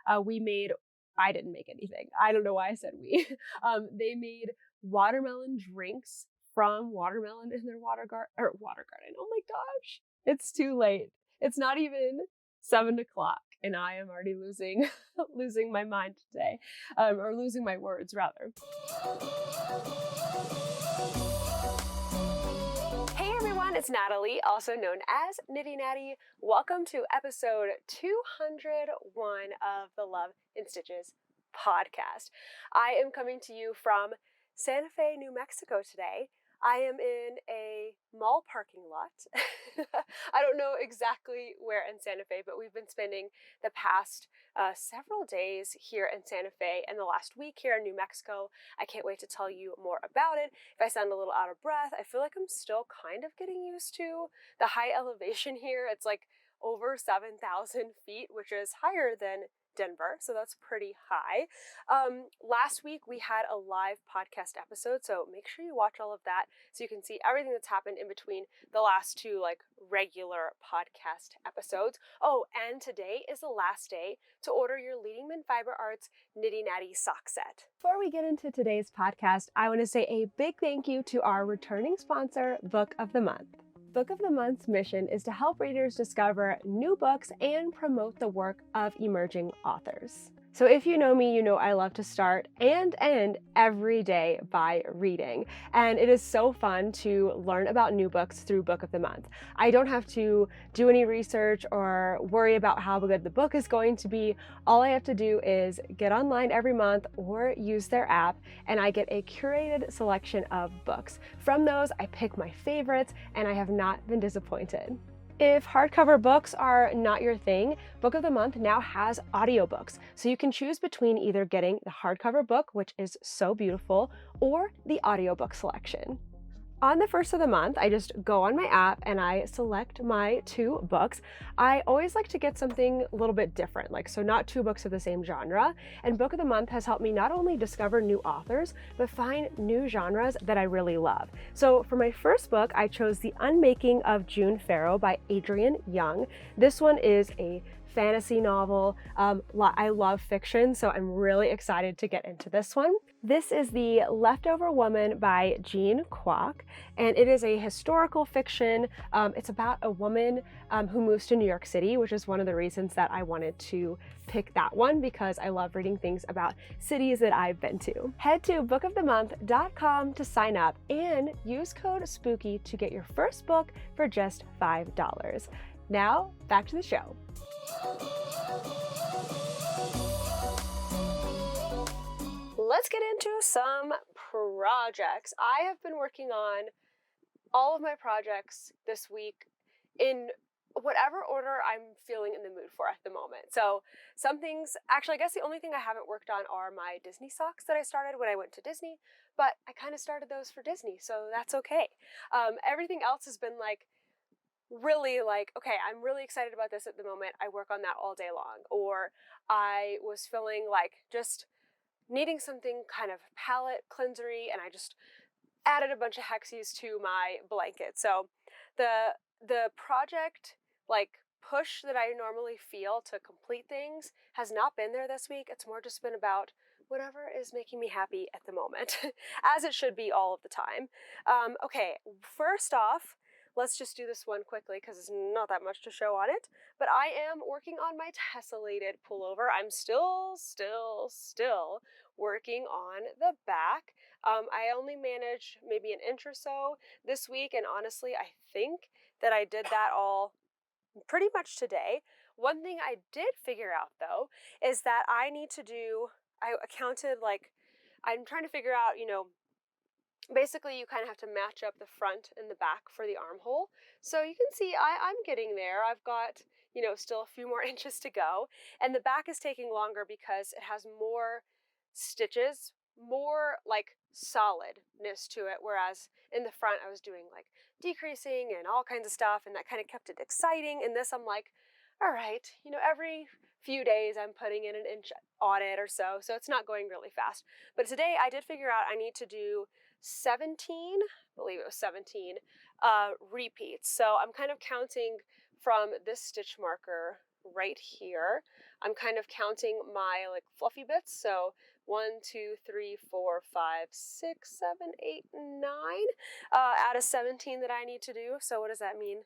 I didn't make anything. I don't know why I said we. They made watermelon drinks from watermelon in their water garden. Oh my gosh, it's too late. It's not even 7 o'clock and I am already losing my mind today, or losing my words rather. Hey everyone, it's Natalie, also known as Knitty Natty. Welcome to episode 201 of the Love in Stitches podcast. I am coming to you from Santa Fe, New Mexico today. I am in a mall parking lot. I don't know exactly where in Santa Fe, but we've been spending the past several days here in Santa Fe and the last week here in New Mexico. I can't wait to tell you more about it. If I sound a little out of breath, I feel like I'm still kind of getting used to the high elevation here. It's like over 7,000 feet, which is higher than Denver, so that's pretty high. Last week we had a live podcast episode, so make sure you watch all of that so you can see everything that's happened in between the last two regular podcast episodes. Oh, and today is the last day to order your Leading Min Fiber Arts Knitty Natty sock set. Before we get into today's podcast, I want to say a big thank you to our returning sponsor, Book of the Month. Book of the Month's mission is to help readers discover new books and promote the work of emerging authors. So if you know me, you know I love to start and end every day by reading. And it is so fun to learn about new books through Book of the Month. I don't have to do any research or worry about how good the book is going to be. All I have to do is get online every month or use their app, and I get a curated selection of books. From those, I pick my favorites, and I have not been disappointed. If hardcover books are not your thing, Book of the Month now has audiobooks, so you can choose between either getting the hardcover book, which is so beautiful, or the audiobook selection. On the first of the month, I just go on my app and I select my 2 books. I always like to get something a little bit different, so not 2 books of the same genre. And Book of the Month has helped me not only discover new authors, but find new genres that I really love. So for my first book, I chose The Unmaking of June Farrow by Adrienne Young. This one is a fantasy novel. I love fiction, so I'm really excited to get into this one. This is The Leftover Woman by Jean Kwok, and it is a historical fiction. It's about a woman who moves to New York City, which is one of the reasons that I wanted to pick that one, because I love reading things about cities that I've been to. Head to bookofthemonth.com to sign up and use code SPOOKY to get your first book for just $5. Now, back to the show. Let's get into some projects. I have been working on all of my projects this week in whatever order I'm feeling in the mood for at the moment. So some things, actually I guess the only thing I haven't worked on are my Disney socks that I started when I went to Disney, but I kind of started those for Disney, so that's okay. Everything else has been really okay, I'm really excited about this at the moment. I work on that all day long. Or I was feeling just needing something kind of palette cleansery, and I just added a bunch of Hexies to my blanket. So the project push that I normally feel to complete things has not been there this week. It's more just been about whatever is making me happy at the moment, as it should be all of the time. Okay, first off, let's just do this one quickly because there's not that much to show on it. But I am working on my Tessellated Pullover. I'm still working on the back. I only managed maybe an inch or so this week, and honestly, I think that I did that all pretty much today. One thing I did figure out though is that I counted I'm trying to figure out, basically you kind of have to match up the front and the back for the armhole. So you can see I'm getting there. I've got, still a few more inches to go. And the back is taking longer because it has more stitches, more solidness to it. Whereas in the front I was doing decreasing and all kinds of stuff, and that kind of kept it exciting. And this I'm all right, every few days I'm putting in an inch on it or so it's not going really fast. But today I did figure out I need to do 17, I believe it was 17 repeats. So I'm kind of counting from this stitch marker right here. I'm kind of counting my like fluffy bits. So 1, 2, 3, 4, 5, 6, 7, 8, 9 out of 17 that I need to do. So what does that mean?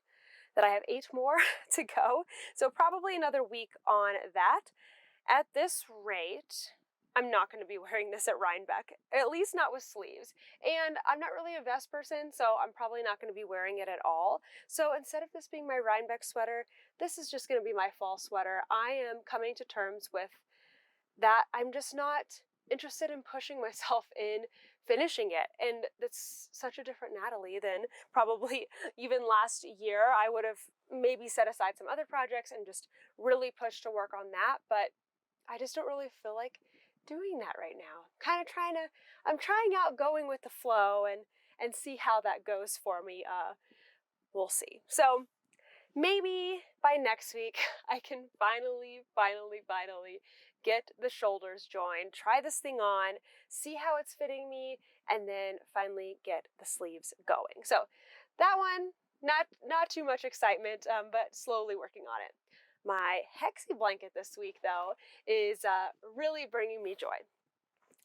That I have 8 more to go. So probably another week on that. At this rate, I'm not going to be wearing this at Rhinebeck, at least not with sleeves. And I'm not really a vest person, so I'm probably not going to be wearing it at all. So instead of this being my Rhinebeck sweater, this is just going to be my fall sweater. I am coming to terms with that. I'm just not interested in pushing myself in finishing it. And that's such a different Natalie than probably even last year. I would have maybe set aside some other projects and just really pushed to work on that. But I just don't really feel like doing that right now. I'm trying out going with the flow and see how that goes for me. We'll see. So maybe by next week, I can finally get the shoulders joined, try this thing on, see how it's fitting me, and then finally get the sleeves going. So that one, not too much excitement, but slowly working on it. My Hexie blanket this week, though, is really bringing me joy.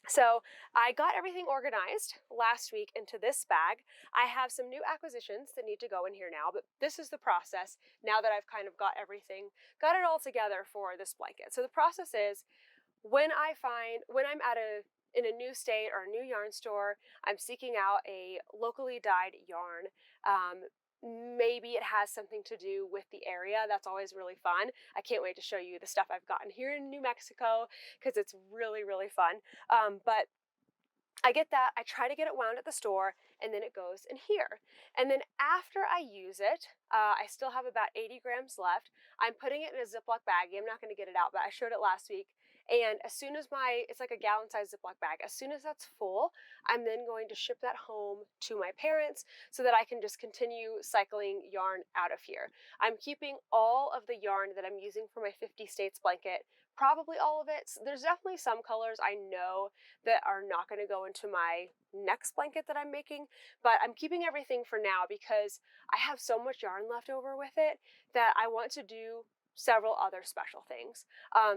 So I got everything organized last week into this bag. I have some new acquisitions that need to go in here now, but this is the process now that I've kind of got it all together for this blanket. So the process is when I'm in a new state or a new yarn store, I'm seeking out a locally dyed yarn. Maybe it has something to do with the area. That's always really fun. I can't wait to show you the stuff I've gotten here in New Mexico because it's really, really fun. But I get that, I try to get it wound at the store, and then it goes in here. And then after I use it, I still have about 80 grams left. I'm putting it in a Ziploc baggie. I'm not going to get it out, but I showed it last week. And as soon as it's like a gallon-sized Ziploc bag, as soon as that's full, I'm then going to ship that home to my parents so that I can just continue cycling yarn out of here. I'm keeping all of the yarn that I'm using for my 50 States blanket, probably all of it. There's definitely some colors I know that are not going to go into my next blanket that I'm making, but I'm keeping everything for now because I have so much yarn left over with it that I want to do several other special things.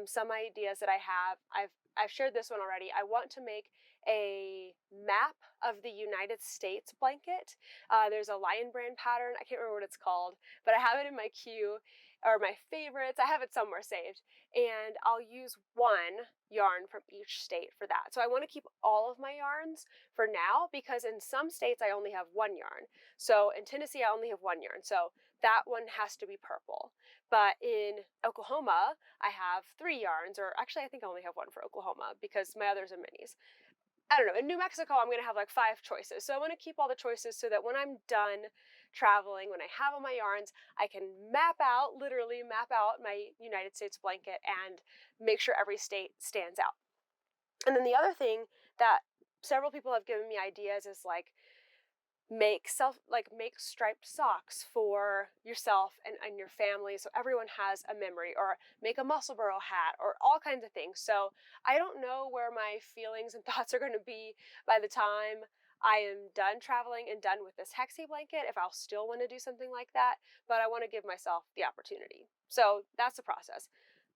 Some ideas that I have, I've shared this one already. I want to make a map of the United States blanket. There's a Lion Brand pattern. I can't remember what it's called, but I have it in my queue or my favorites. I have it somewhere saved, and I'll use one yarn from each state for that. So I want to keep all of my yarns for now because in some states I only have one yarn. So in Tennessee I only have one yarn. So that one has to be purple. But in Oklahoma, I have 3 yarns, or actually I think I only have one for Oklahoma because my others are minis. I don't know, in New Mexico, I'm going to have like 5 choices. So I want to keep all the choices so that when I'm done traveling, when I have all my yarns, I can literally map out my United States blanket and make sure every state stands out. And then the other thing that several people have given me ideas is like, make striped socks for yourself and your family so everyone has a memory, or make a Musselburgh hat, or all kinds of things. So I don't know where my feelings and thoughts are going to be by the time I am done traveling and done with this Hexie blanket, if I'll still want to do something like that, but I want to give myself the opportunity. So that's the process.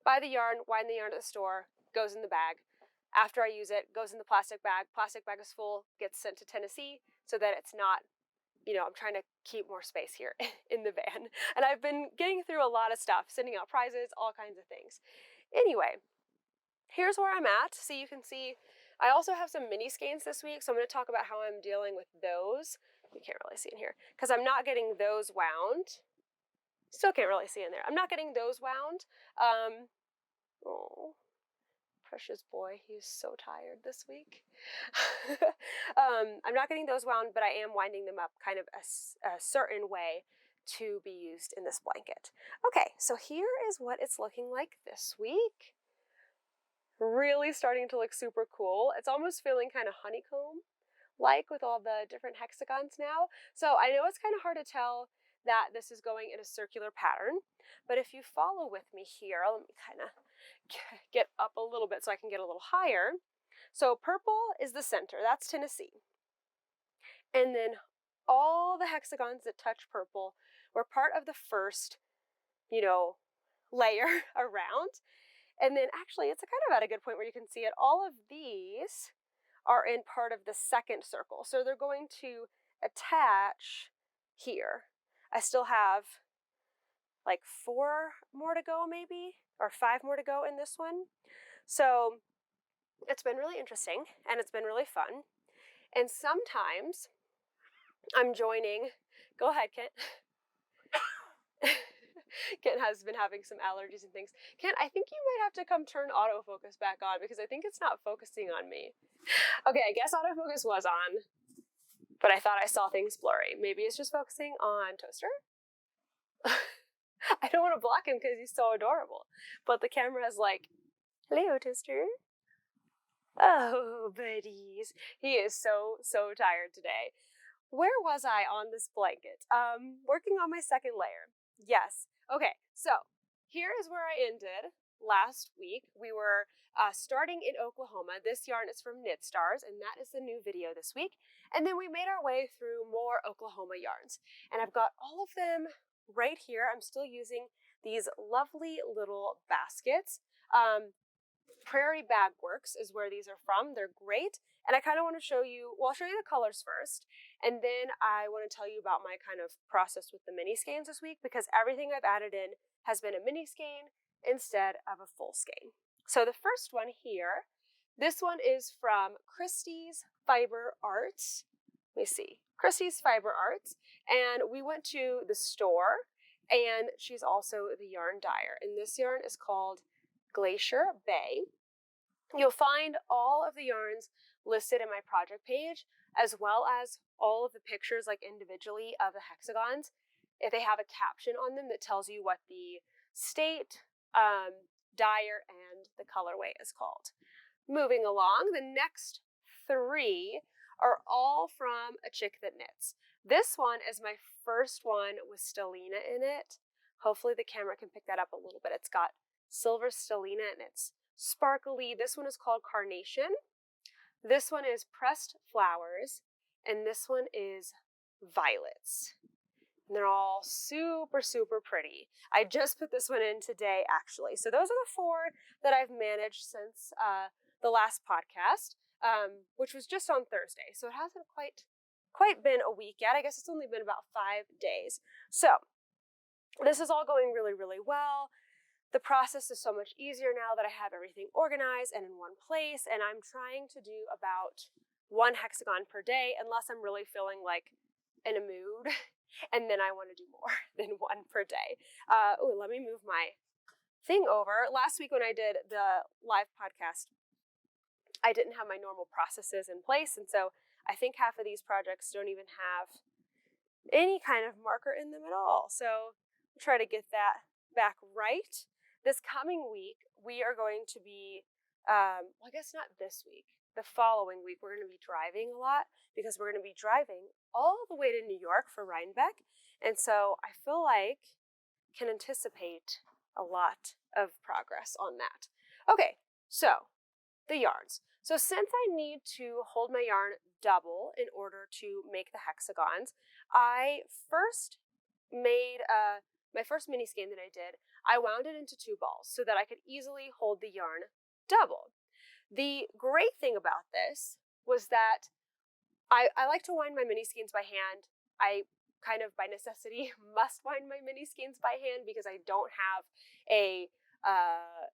Buy the yarn, wind the yarn at the store, goes in the bag. After I use it, goes in the plastic bag is full, gets sent to Tennessee so that it's not, I'm trying to keep more space here in the van. And I've been getting through a lot of stuff, sending out prizes, all kinds of things. Anyway, here's where I'm at. So you can see, I also have some mini skeins this week, so I'm going to talk about how I'm dealing with those. You can't really see in here, because I'm not getting those wound. Still can't really see in there. I'm not getting those wound. Oh. Precious boy, he's so tired this week. I'm not getting those wound, but I am winding them up kind of a certain way to be used in this blanket. Okay, so here is what it's looking like this week. Really starting to look super cool. It's almost feeling kind of honeycomb-like with all the different hexagons now. So I know it's kind of hard to tell that this is going in a circular pattern, but if you follow with me here, let me kind of get up a little bit so I can get a little higher. So purple is the center, that's Tennessee. And then all the hexagons that touch purple were part of the first, layer around. And then actually it's kind of at a good point where you can see it. All of these are in part of the second circle. So they're going to attach here. I still have like 4 more to go maybe, or 5 more to go in this one. So it's been really interesting and it's been really fun. And sometimes I'm joining, go ahead, Kent. Kent has been having some allergies and things. Kent, I think you might have to come turn autofocus back on because I think it's not focusing on me. Okay, I guess autofocus was on, but I thought I saw things blurry. Maybe it's just focusing on Toaster. I don't want to block him because he's so adorable. But the camera is like, hello, Toaster. Oh, buddies. He is so tired today. Where was I on this blanket? Working on my second layer. Yes. Okay, so here is where I ended last week. We were starting in Oklahoma. This yarn is from Knit Stars, and that is the new video this week. And then we made our way through more Oklahoma yarns. And I've got all of them right here. I'm still using these lovely little baskets. Prairie Bag Works is where these are from. They're great. And I kind of want to show you, well, I'll show you the colors first. And then I want to tell you about my kind of process with the mini skeins this week, because everything I've added in has been a mini skein instead of a full skein. So the first one here, this one is from Christie's Fiber Arts. Let me see. Christie's Fiber Arts. And we went to the store, and she's also the yarn dyer. And this yarn is called Glacier Bay. You'll find all of the yarns listed in my project page, as well as all of the pictures like individually of the hexagons. If they have a caption on them that tells you what the state, dyer, and the colorway is called. Moving along, the next 3 are all from A Chick That Knits. This one is my first one with stellina in it. Hopefully the camera can pick that up a little bit. It's got silver stellina and it's sparkly. This one is called Carnation. This one is Pressed Flowers. And this one is Violets. And they're all super pretty. I just put this one in today, actually. So those are the 4 that I've managed since the last podcast, which was just on Thursday. So it hasn't quite been a week yet. I guess it's only been about 5 days. So this is all going really well. The process is so much easier now that I have everything organized and in one place, and I'm trying to do about 1 hexagon per day unless I'm really feeling like in a mood, and then I want to do more than 1 per day. Let me move my thing over. Last week when I did the live podcast, I didn't have my normal processes in place, and so I think half of these projects don't even have any kind of marker in them at all. So I'll try to get that back right. This coming week, we are going to be, I guess not this week, the following week, we're going to be driving a lot because we're going to be driving all the way to New York for Rhinebeck. And so I feel like can anticipate a lot of progress on that. Okay, so the yarns. So since I need to hold my yarn double in order to make the hexagons, I first made my first mini skein that I did, I wound it into 2 balls so that I could easily hold the yarn double. The great thing about this was that I like to wind my mini skeins by hand. I kind of by necessity must wind my mini skeins by hand because I don't have a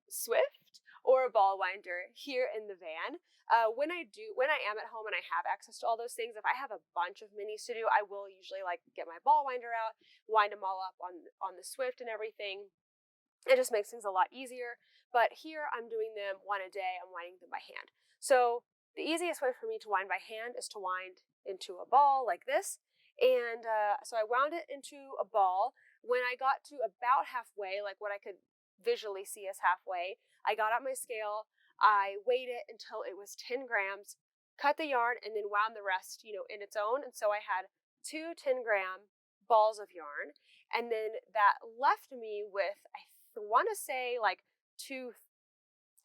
Swift or a ball winder here in the van. When I am at home and I have access to all those things, if I have a bunch of minis to do, I will usually like get my ball winder out, wind them all up on the Swift and everything. It just makes things a lot easier. But here I'm doing them 1 a day. I'm winding them by hand. So the easiest way for me to wind by hand is to wind into a ball like this. And so I wound it into a ball. When I got to about halfway, like what I could visually see as halfway, I got out my scale. I weighed it until it was 10 grams, cut the yarn, and then wound the rest, in its own. And so I had 2 10-gram balls of yarn. And then that left me with, I want to say like 2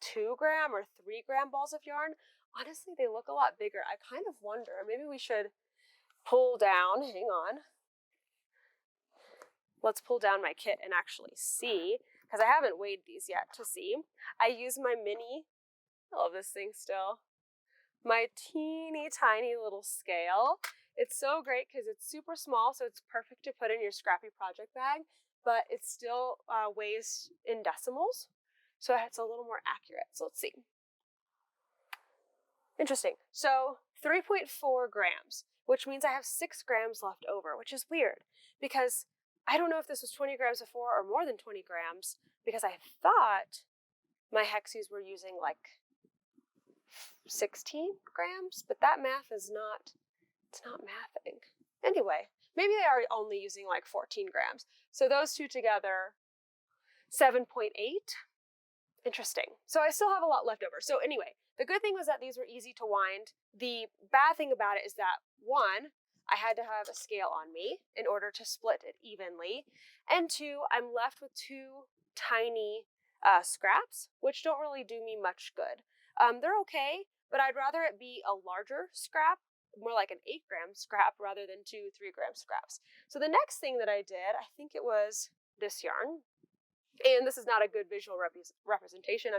2-gram or 3-gram balls of yarn. Honestly, they look a lot bigger. I kind of wonder, maybe we should pull down, hang on. Let's pull down my kit and actually see. because I haven't weighed these yet to see. I use my mini, I love this thing still, my teeny tiny little scale. It's so great because it's super small, so it's perfect to put in your scrappy project bag, but it still weighs in decimals, so it's a little more accurate. So let's see. Interesting. So 3.4 grams, which means I have 6 grams left over, which is weird because I don't know if this was 20 grams before or more than 20 grams, because I thought my Hexies were using like 16 grams, but that math is not, it's not mathing. Anyway, maybe they are only using like 14 grams. So those two together, 7.8. Interesting. So I still have a lot left over. So anyway, the good thing was that these were easy to wind. The bad thing about it is that, one, I had to have a scale on me in order to split it evenly, and two, I'm left with 2 tiny scraps, which don't really do me much good. They're okay, but I'd rather it be a larger scrap, more like an 8-gram scrap rather than 2 3-gram scraps. So the next thing that I did, I think it was this yarn. And this is not a good visual representation.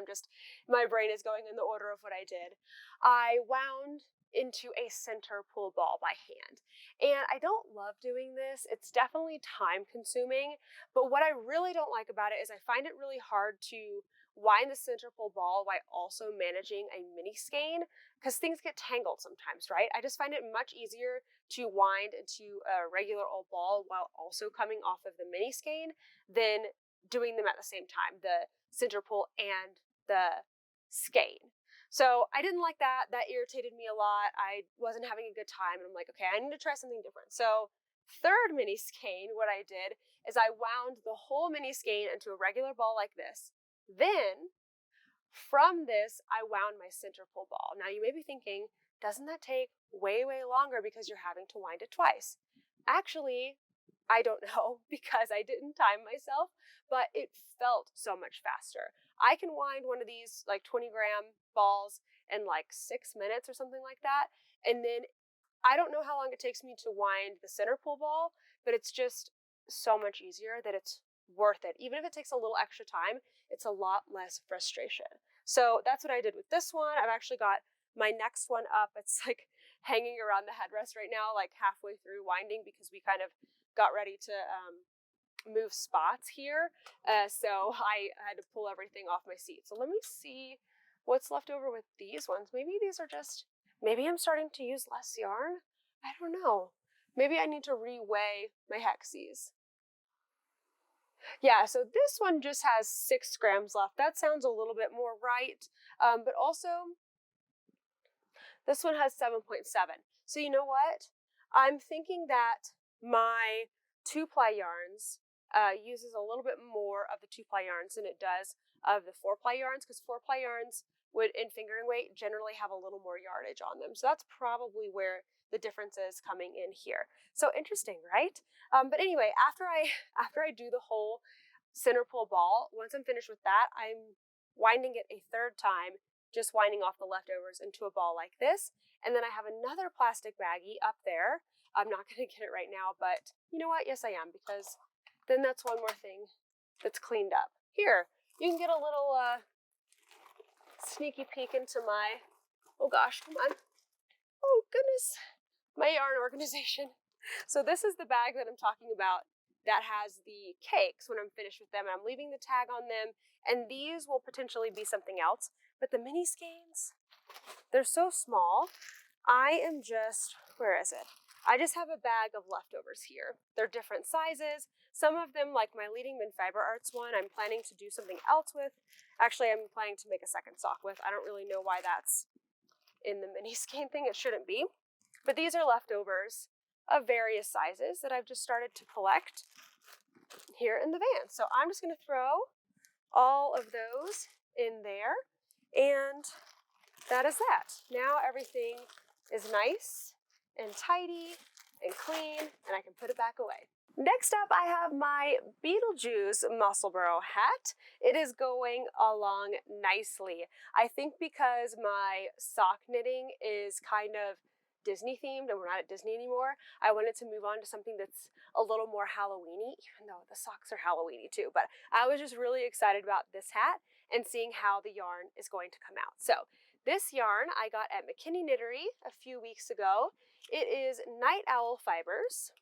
My brain is going in the order of what I did. I wound into a center pull ball by hand. And I don't love doing this. It's definitely time consuming. But what I really don't like about it is I find it really hard to wind the center pull ball while also managing a mini skein, because things get tangled sometimes, right? I just find it much easier to wind into a regular old ball while also coming off of the mini skein than doing them at the same time, the center pull and the skein. So I didn't like that. That irritated me a lot. I wasn't having a good time, and I'm like, okay, I need to try something different. So third mini skein, what I did is I wound the whole mini skein into a regular ball like this. Then from this, I wound my center pull ball. Now you may be thinking, doesn't that take way, way longer because you're having to wind it twice? Actually, I don't know, because I didn't time myself, but it felt so much faster. I can wind one of these like 20-gram balls in like 6 minutes or something like that. And then I don't know how long it takes me to wind the center pull ball, but it's just so much easier that it's worth it. Even if it takes a little extra time, it's a lot less frustration. So that's what I did with this one. I've actually got my next one up. It's like hanging around the headrest right now, like halfway through winding, because we kind of got ready to move spots here. So I had to pull everything off my seat. So let me see what's left over with these ones. Maybe these are just, maybe I'm starting to use less yarn. I don't know. Maybe I need to reweigh my Hexies. Yeah, so this one just has 6 grams left. That sounds a little bit more right. But also, this one has 7.7. So you know what? I'm thinking that my 2-ply yarns uses a little bit more of the 2-ply yarns than it does of the 4-ply yarns, because 4-ply yarns would, in fingering weight, generally have a little more yardage on them. So that's probably where the difference is coming in here. So interesting, right? But anyway, after I do the whole center pull ball, once I'm finished with that, I'm winding it a 3rd time, just winding off the leftovers into a ball like this. And then I have another plastic baggie up there. I'm not going to get it right now, but you know what? Yes, I am, because then that's one more thing that's cleaned up. Here, you can get a little sneaky peek into my, oh gosh, come on. Oh goodness, my yarn organization. So this is the bag that I'm talking about that has the cakes when I'm finished with them. I'm leaving the tag on them, and these will potentially be something else. But the mini skeins, they're so small. I am just, where is it? I just have a bag of leftovers here. They're different sizes. Some of them, like my Leading Min Fiber Arts one, I'm planning to do something else with. Actually, I'm planning to make a second sock with. I don't really know why that's in the mini skein thing. It shouldn't be. But these are leftovers of various sizes that I've just started to collect here in the van. So I'm just going to throw all of those in there, and that is that. Now everything is nice and tidy and clean, and I can put it back away. Next up, I have my Beetlejuice Musselburgh hat. It is going along nicely. I think because my sock knitting is kind of Disney themed and we're not at Disney anymore, I wanted to move on to something that's a little more Halloweeny, even though the socks are Halloweeny too. But I was just really excited about this hat and seeing how the yarn is going to come out. So this yarn I got at McKinney Knittery a few weeks ago. It is Night Owl Fibers,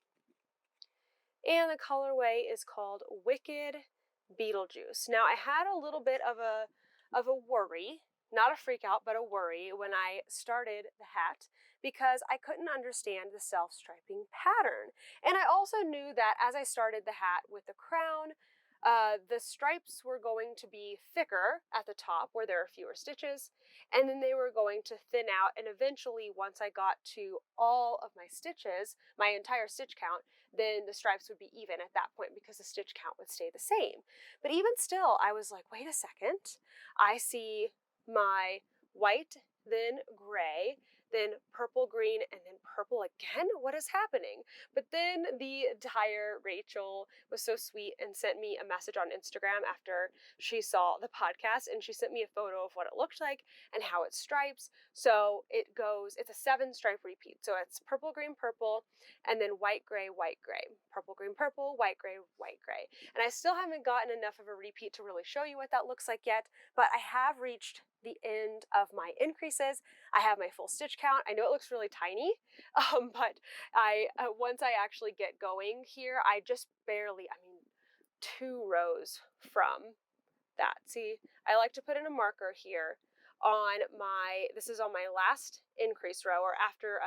and the colorway is called Wicked Beetlejuice. Now, I had a little bit of a worry, not a freak out, but a worry when I started the hat because I couldn't understand the self-striping pattern. And I also knew that as I started the hat with the crown, the stripes were going to be thicker at the top where there are fewer stitches, and then they were going to thin out, and eventually once I got to all of my stitches, my entire stitch count, then the stripes would be even at that point because the stitch count would stay the same. But even still, I was like, wait a second, I see my white, then gray, then purple, green, and then purple again? What is happening? But then the dyer, Rachel, was so sweet and sent me a message on Instagram after she saw the podcast, and she sent me a photo of what it looked like and how it stripes. So it goes, it's a 7-stripe repeat. So it's purple, green, purple, and then white, gray, purple, green, purple, white, gray, white, gray. And I still haven't gotten enough of a repeat to really show you what that looks like yet, but I have reached the end of my increases. I have my full stitch count. I know it looks really tiny, but once I actually get going here, I just barely, 2 rows from that. See, I like to put in a marker here on my, this is on my last increase row, or after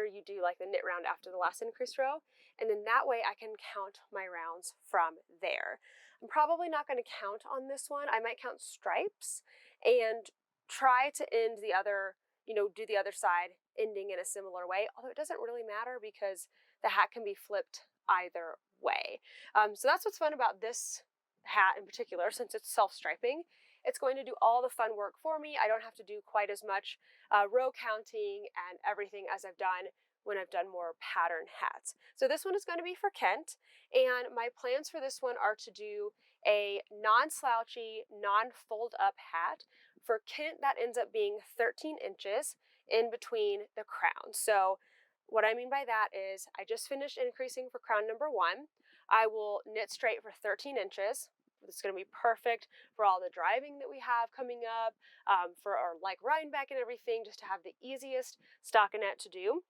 you do like the knit round after the last increase row, and then that way I can count my rounds from there. I'm probably not going to count on this one. I might count stripes and try to end the other, do the other side ending in a similar way, although it doesn't really matter because the hat can be flipped either way. So that's what's fun about this hat in particular, since it's self-striping. It's going to do all the fun work for me. I don't have to do quite as much row counting and everything as I've done when I've done more pattern hats. So this one is going to be for Kent, and my plans for this one are to do a non-slouchy, non-fold up hat. For Kent, that ends up being 13 inches in between the crowns. So what I mean by that is I just finished increasing for crown number 1. I will knit straight for 13 inches. It's going to be perfect for all the driving that we have coming up, for our like Rhinebeck and everything, just to have the easiest stockinette to do.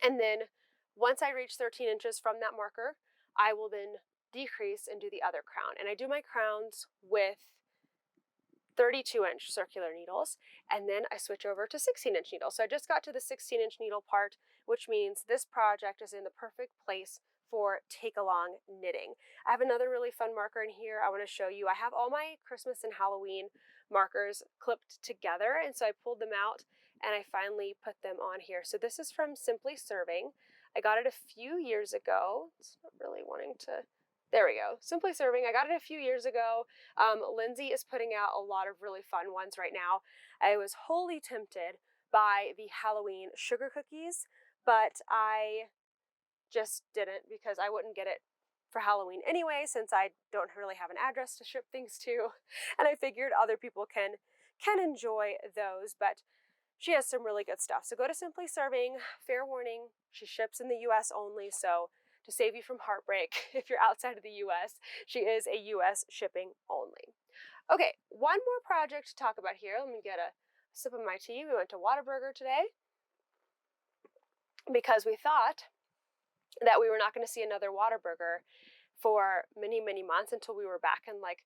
And then once I reach 13 inches from that marker, I will then decrease and do the other crown. And I do my crowns with 32-inch circular needles, and then I switch over to 16-inch needles. So I just got to the 16-inch needle part, which means this project is in the perfect place for take-along knitting. I have another really fun marker in here I want to show you. I have all my Christmas and Halloween markers clipped together, and so I pulled them out and I finally put them on here. So this is from Simply Serving. I got it a few years ago. It's not really wanting to, there we go. Simply Serving, I got it a few years ago. Lindsay is putting out a lot of really fun ones right now. I was wholly tempted by the Halloween sugar cookies, but I just didn't because I wouldn't get it for Halloween anyway, since I don't really have an address to ship things to. And I figured other people can enjoy those, but she has some really good stuff. So go to Simply Serving. Fair warning, she ships in the US only, so to save you from heartbreak, if you're outside of the US, she is a US shipping only. Okay, one more project to talk about here. Let me get a sip of my tea. We went to Whataburger today because we thought that we were not going to see another Whataburger for many, many months until we were back in like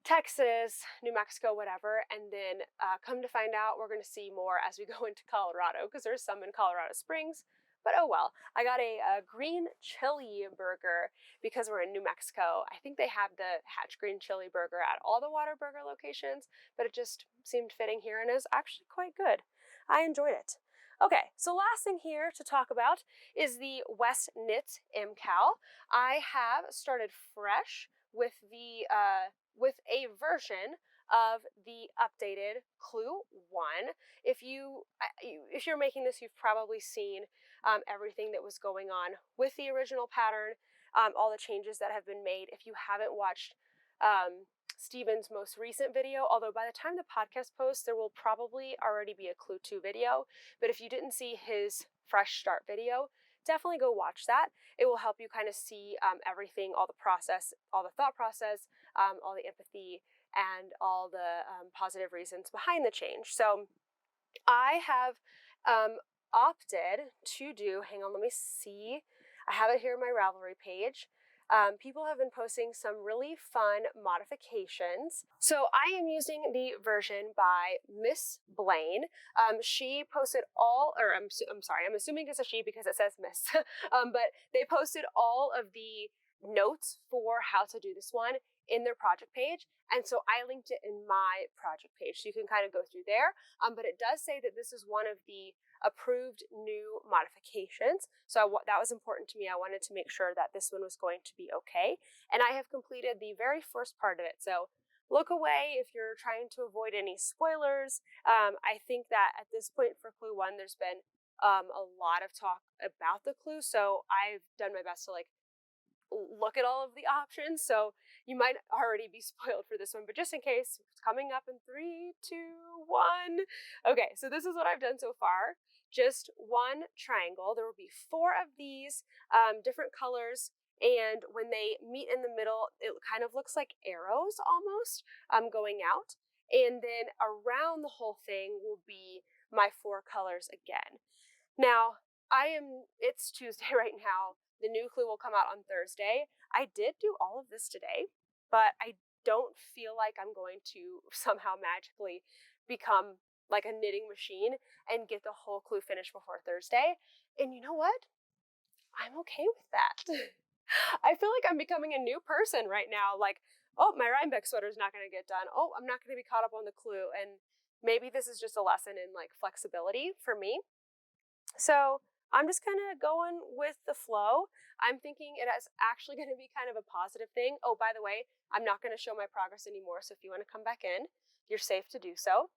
Texas, New Mexico, whatever, and then come to find out we're going to see more as we go into Colorado, because there's some in Colorado Springs, but oh well. I got a green chili burger because we're in New Mexico. I think they have the Hatch green chili burger at all the Whataburger locations, but it just seemed fitting here and is actually quite good. I enjoyed it. Okay, so last thing here to talk about is the West Knit MCal. I have started fresh with the with a version of the updated Clue 1. If you're making this, you've probably seen everything that was going on with the original pattern, all the changes that have been made. If you haven't watched Stephen's most recent video, although by the time the podcast posts, there will probably already be a Clue 2 video. But if you didn't see his fresh start video, definitely go watch that. It will help you kind of see everything, all the process, all the thought process, all the empathy, and all the positive reasons behind the change. So I have opted to do, hang on, let me see. I have it here on my Ravelry page. People have been posting some really fun modifications. So I am using the version by Miss Blaine. She posted all, or I'm sorry, I'm assuming it's a she because it says Miss, but they posted all of the notes for how to do this one in their project page. And so I linked it in my project page. So you can kind of go through there. But it does say that this is one of the approved new modifications. So that was important to me. I wanted to make sure that this one was going to be okay. And I have completed the very first part of it. So look away if you're trying to avoid any spoilers. I think that at this point for Clue 1, there's been a lot of talk about the clue. So I've done my best to look at all of the options, so you might already be spoiled for this one, but just in case, it's coming up in 3, 2, 1. Okay, so this is what I've done so far. Just one triangle. There will be 4 of these different colors, and when they meet in the middle, it kind of looks like arrows almost going out, and then around the whole thing will be my 4 colors again. Now, it's Tuesday right now. The new clue will come out on Thursday. I did do all of this today, but I don't feel like I'm going to somehow magically become like a knitting machine and get the whole clue finished before Thursday. And you know what? I'm okay with that. I feel like I'm becoming a new person right now. Like, oh, my Rhinebeck sweater is not going to get done. Oh, I'm not going to be caught up on the clue. And maybe this is just a lesson in flexibility for me. So I'm just kind of going with the flow. I'm thinking it is actually going to be kind of a positive thing. Oh, by the way, I'm not going to show my progress anymore. So if you want to come back in, you're safe to do so.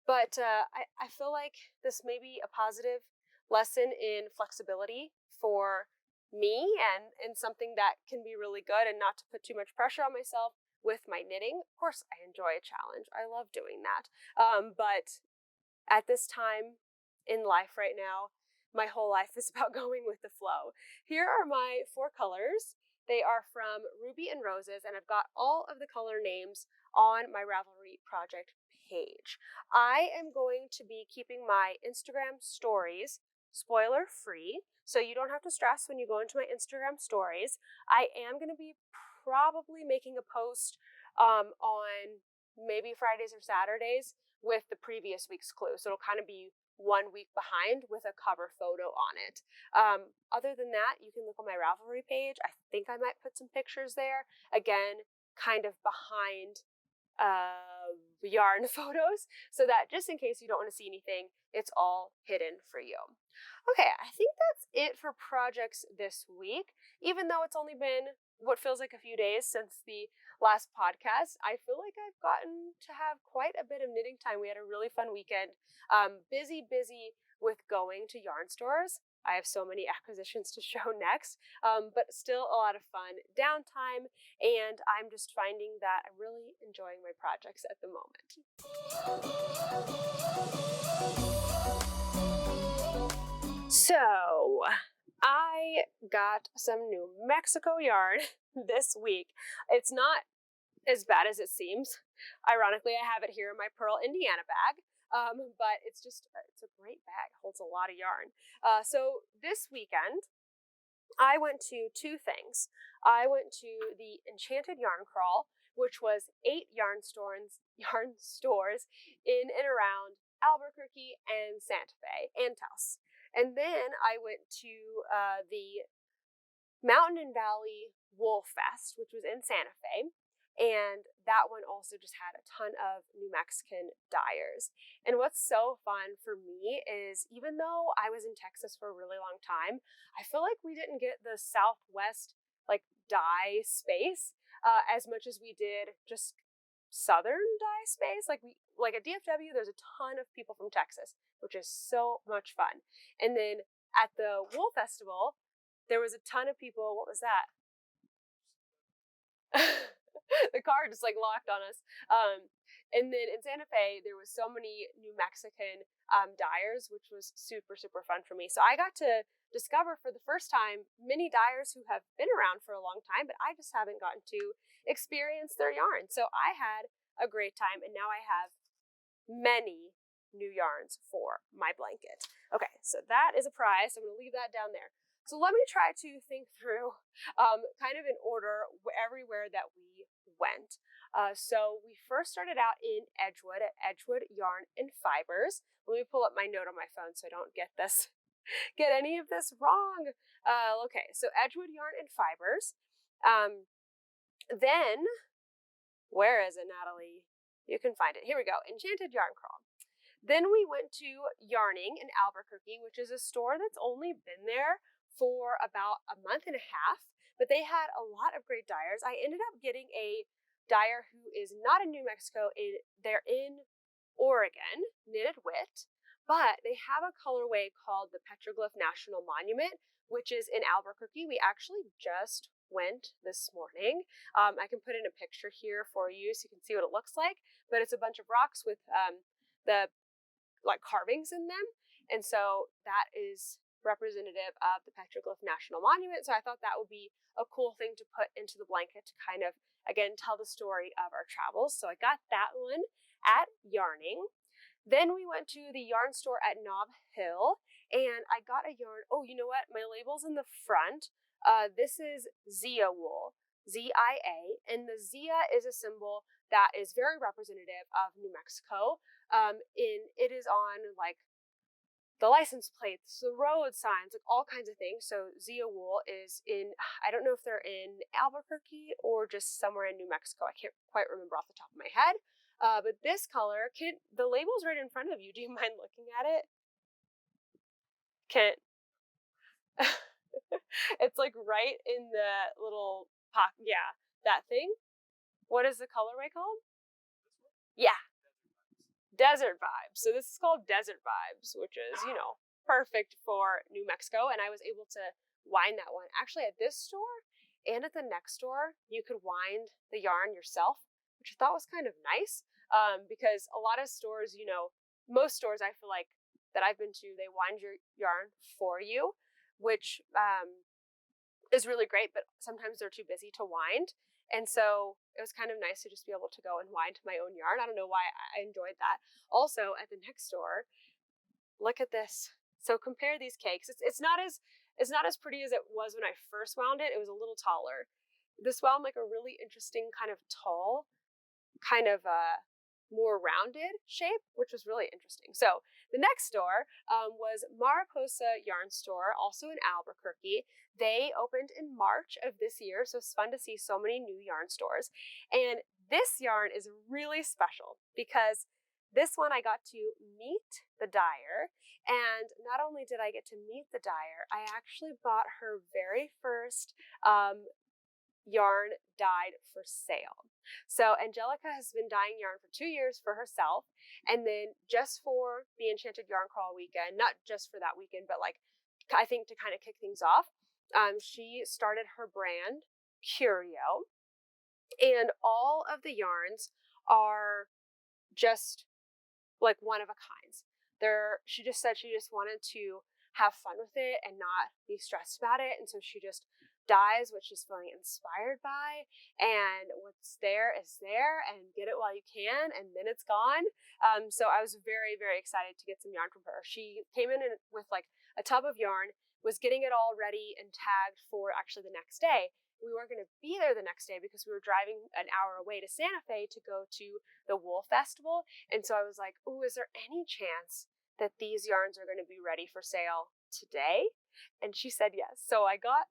But I feel like this may be a positive lesson in flexibility for me and something that can be really good, and not to put too much pressure on myself with my knitting. Of course, I enjoy a challenge. I love doing that. But at this time in life right now, my whole life is about going with the flow. Here are my 4 colors. They are from Ruby and Roses, and I've got all of the color names on my Ravelry project page. I am going to be keeping my Instagram stories spoiler free, so you don't have to stress when you go into my Instagram stories. I am going to be probably making a post on maybe Fridays or Saturdays with the previous week's clue. So it'll kind of be 1 week behind with a cover photo on it. Other than that, you can look on my Ravelry page. I think I might put some pictures there. Again, kind of behind yarn photos, so that just in case you don't want to see anything, it's all hidden for you. Okay, I think that's it for projects this week. Even though it's only been what feels like a few days since the last podcast, I feel like I've gotten to have quite a bit of knitting time. We had a really fun weekend. Busy with going to yarn stores. I have so many acquisitions to show next, but still a lot of fun downtime, and I'm just finding that I'm really enjoying my projects at the moment. So, I got some New Mexico yarn this week. It's not as bad as it seems. Ironically, I have it here in my Pearl, Indiana bag, but it's a great bag. It holds a lot of yarn. So this weekend, I went to 2 things. I went to the Enchanted Yarn Crawl, which was 8 yarn stores in and around Albuquerque and Santa Fe and Taos. And then I went to the Mountain and Valley Wool Fest, which was in Santa Fe. And that one also just had a ton of New Mexican dyers. And what's so fun for me is, even though I was in Texas for a really long time, I feel like we didn't get the Southwest dye space as much as we did just Southern dye space. Like at DFW, there's a ton of people from Texas, which is so much fun. And then at the Wool Festival, there was a ton of people. What was that? The car just like locked on us. And then in Santa Fe, there was so many New Mexican dyers, which was super, super fun for me. So I got to discover for the first time many dyers who have been around for a long time, but I just haven't gotten to experience their yarn. So I had a great time, and now I have many new yarns for my blanket. Okay, so that is a prize. So I'm going to leave that down there. So let me try to think through kind of in order everywhere that we went. So we first started out in Edgewood at Edgewood Yarn and Fibers. Let me pull up my note on my phone so I don't get any of this wrong. Okay, so Edgewood Yarn and Fibers. Then, where is it, Natalie? You can find it. Here we go, Enchanted Yarn Crawl. Then we went to Yarning in Albuquerque, which is a store that's only been there for about a month and a half, but they had a lot of great dyers. I ended up getting a dyer who is not in New Mexico. They're in Oregon, Knitted Wit, but they have a colorway called the Petroglyph National Monument, which is in Albuquerque. We actually just went this morning. I can put in a picture here for you so you can see what it looks like, but it's a bunch of rocks with the like carvings in them, and so that is representative of the Petroglyph National Monument. So I thought that would be a cool thing to put into the blanket to kind of, again, tell the story of our travels. So I got that one at Yarning. Then we went to the yarn store at Nob Hill, and I got a yarn. Oh, you know what? My label's in the front. This is Zia wool, Z-I-A, and the Zia is a symbol that is very representative of New Mexico. It is on like the license plates, the road signs, like all kinds of things. So Zia wool is in, I don't know if they're in Albuquerque or just somewhere in New Mexico. I can't quite remember off the top of my head. But this color, the label's right in front of you. Do you mind looking at it? Can't. It's like right in the little pocket. Yeah, that thing. What is the colorway called? Yeah. Desert Vibes. So this is called Desert Vibes, which is, perfect for New Mexico. And I was able to wind that one. Actually, at this store and at the next store, you could wind the yarn yourself, which I thought was kind of nice. Because a lot of stores, most stores I feel like that I've been to, they wind your yarn for you, which is really great, but sometimes they're too busy to wind. And so it was kind of nice to just be able to go and wind my own yarn. I don't know why I enjoyed that. Also, at the next store, look at this. So compare these cakes. It's not as pretty as it was when I first wound it. It was a little taller. This wound like a really interesting kind of tall, kind of more rounded shape, which was really interesting. So the next store was Mariposa Yarn Store, also in Albuquerque. They opened in March of this year, so it's fun to see so many new yarn stores. And this yarn is really special because this one I got to meet the dyer, and not only did I get to meet the dyer, I actually bought her very first yarn dyed for sale. So Angelica has been dyeing yarn for 2 years for herself, and then just for the Enchanted Yarn Crawl weekend, not just for that weekend, but like I think to kind of kick things off, she started her brand Curio, and all of the yarns are just like one of a kinds. She just said she just wanted to have fun with it and not be stressed about it, and so she just dyes what she's feeling inspired by, and what's there is there, and get it while you can, and then it's gone. So I was very, very excited to get some yarn from her. She came in with like a tub of yarn, was getting it all ready and tagged for actually the next day. We weren't going to be there the next day because we were driving an hour away to Santa Fe to go to the Wool Festival, and so I was like, "Ooh, is there any chance that these yarns are going to be ready for sale today?" And she said yes. So I got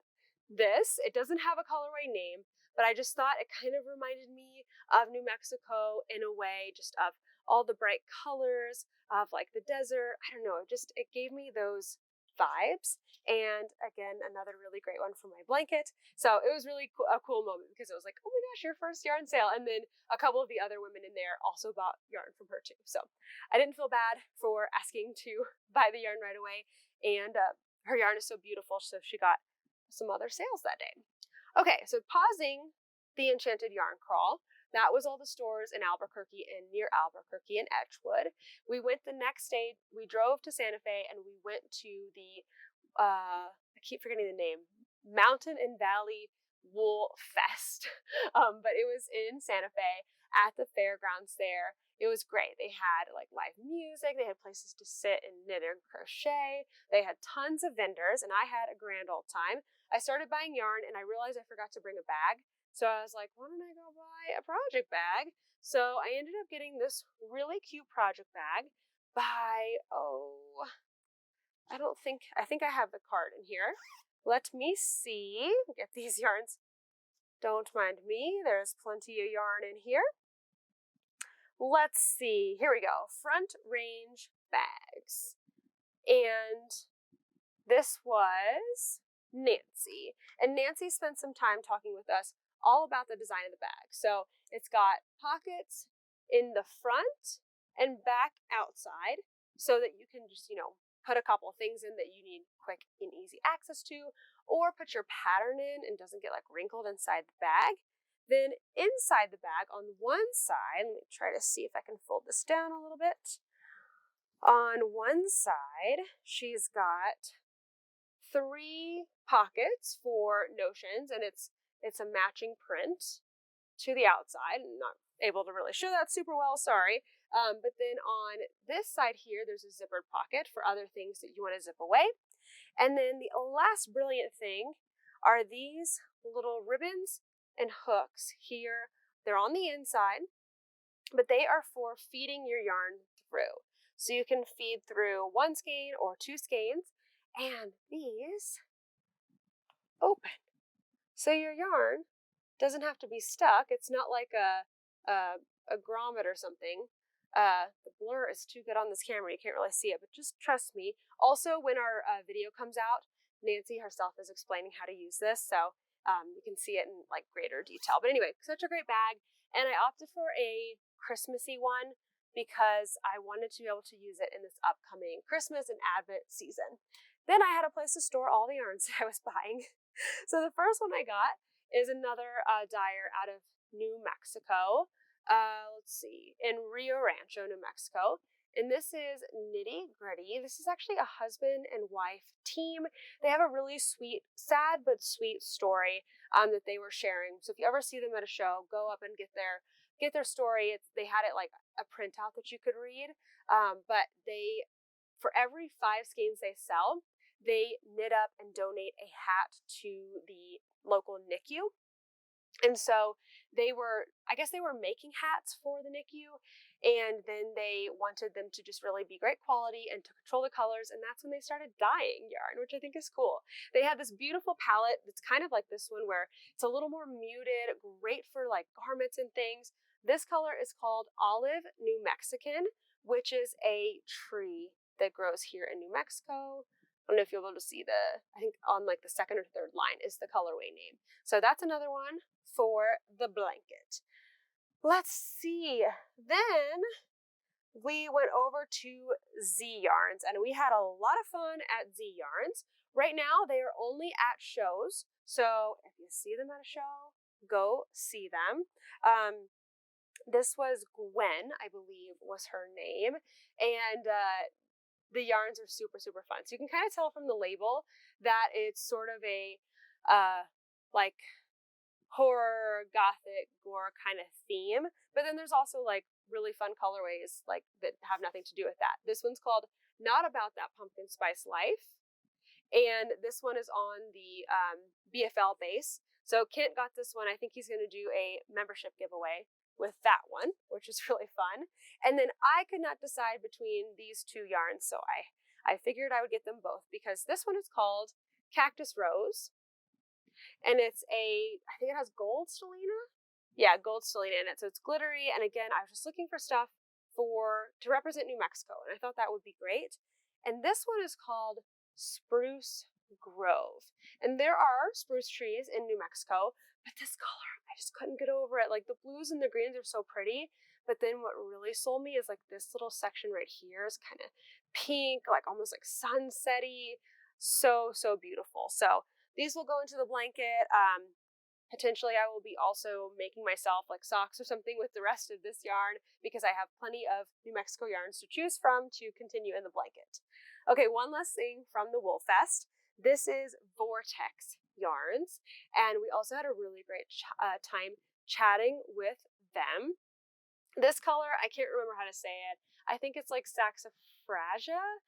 this. It doesn't have a colorway name, but I just thought it kind of reminded me of New Mexico in a way, just of all the bright colors of like the desert. I don't know, it gave me those vibes. And again, another really great one for my blanket. So it was really a cool moment because it was like, oh my gosh, your first yarn sale. And then a couple of the other women in there also bought yarn from her too. So I didn't feel bad for asking to buy the yarn right away. And her yarn is so beautiful, so she got some other sales that day. Okay, so pausing the Enchanted Yarn Crawl. That was all the stores in Albuquerque and near Albuquerque and Edgewood. We went the next day, we drove to Santa Fe, and we went to the, I keep forgetting the name, Mountain and Valley Wool Fest. But it was in Santa Fe at the fairgrounds there. It was great. They had like live music, they had places to sit and knit and crochet, they had tons of vendors, and I had a grand old time. I started buying yarn and I realized I forgot to bring a bag. So I was like, why don't I go buy a project bag? So I ended up getting this really cute project bag by, I think I have the card in here. Let me see, get these yarns. Don't mind me, there's plenty of yarn in here. Let's see, here we go, Front Range Bags. And this was Nancy. And Nancy spent some time talking with us all about the design of the bag. So it's got pockets in the front and back outside so that you can just, put a couple things in that you need quick and easy access to, or put your pattern in and doesn't get like wrinkled inside the bag. Then inside the bag on one side, let me try to see if I can fold this down a little bit. On one side, she's got 3 pockets for notions, and it's a matching print to the outside. I'm not able to really show that super well, sorry. But then on this side here, there's a zippered pocket for other things that you want to zip away. And then the last brilliant thing are these little ribbons and hooks here. They're on the inside, but they are for feeding your yarn through. So you can feed through 1 skein or 2 skeins, and these open. So your yarn doesn't have to be stuck. It's not like a grommet or something. The blur is too good on this camera. You can't really see it, but just trust me. Also, when our video comes out, Nancy herself is explaining how to use this, so you can see it in like greater detail. But anyway, such a great bag, and I opted for a Christmassy one because I wanted to be able to use it in this upcoming Christmas and Advent season. Then I had a place to store all the yarns that I was buying. So the first one I got is another dyer out of New Mexico. Let's see, in Rio Rancho, New Mexico. And this is Knitty Gritty. This is actually a husband and wife team. They have a really sweet, sad but sweet story that they were sharing. So if you ever see them at a show, go up and get their story. They had it like a printout that you could read. But for every 5 skeins they sell, they knit up and donate a hat to the local NICU. And so they were making hats for the NICU, and then they wanted them to just really be great quality and to control the colors, and that's when they started dyeing yarn, which I think is cool. They have this beautiful palette that's kind of like this one where it's a little more muted, great for like garments and things. This color is called Olive New Mexican, which is a tree that grows here in New Mexico. I don't know if you'll be able to see I think on like the 2nd or 3rd line is the colorway name. So that's another one for the blanket. Let's see. Then we went over to Z Yarns, and we had a lot of fun at Z Yarns. Right now, they are only at shows. So if you see them at a show, go see them. This was Gwen, I believe was her name. And the yarns are super, super fun. So you can kind of tell from the label that it's sort of a like horror, gothic, gore kind of theme. But then there's also like really fun colorways like that have nothing to do with that. This one's called Not About That Pumpkin Spice Life. And this one is on the BFL base. So Kent got this one. I think he's going to do a membership giveaway with that one, which is really fun. And then I could not decide between these 2 yarns, so I figured I would get them both because this one is called Cactus Rose, and I think it has gold stellina? Yeah, gold stellina in it, so it's glittery, and again, I was just looking for stuff to represent New Mexico, and I thought that would be great. And this one is called Spruce Grove, and there are spruce trees in New Mexico, but this color, I just couldn't get over it. Like the blues and the greens are so pretty, but then what really sold me is like this little section right here is kind of pink, like almost like sunsetty. So, so beautiful. So these will go into the blanket. Potentially I will be also making myself like socks or something with the rest of this yarn because I have plenty of New Mexico yarns to choose from to continue in the blanket. Okay, one last thing from the Wool Fest. This is Vortex yarns, and we also had a really great time chatting with them. This color, I can't remember how to say it. I think it's like saxifraga.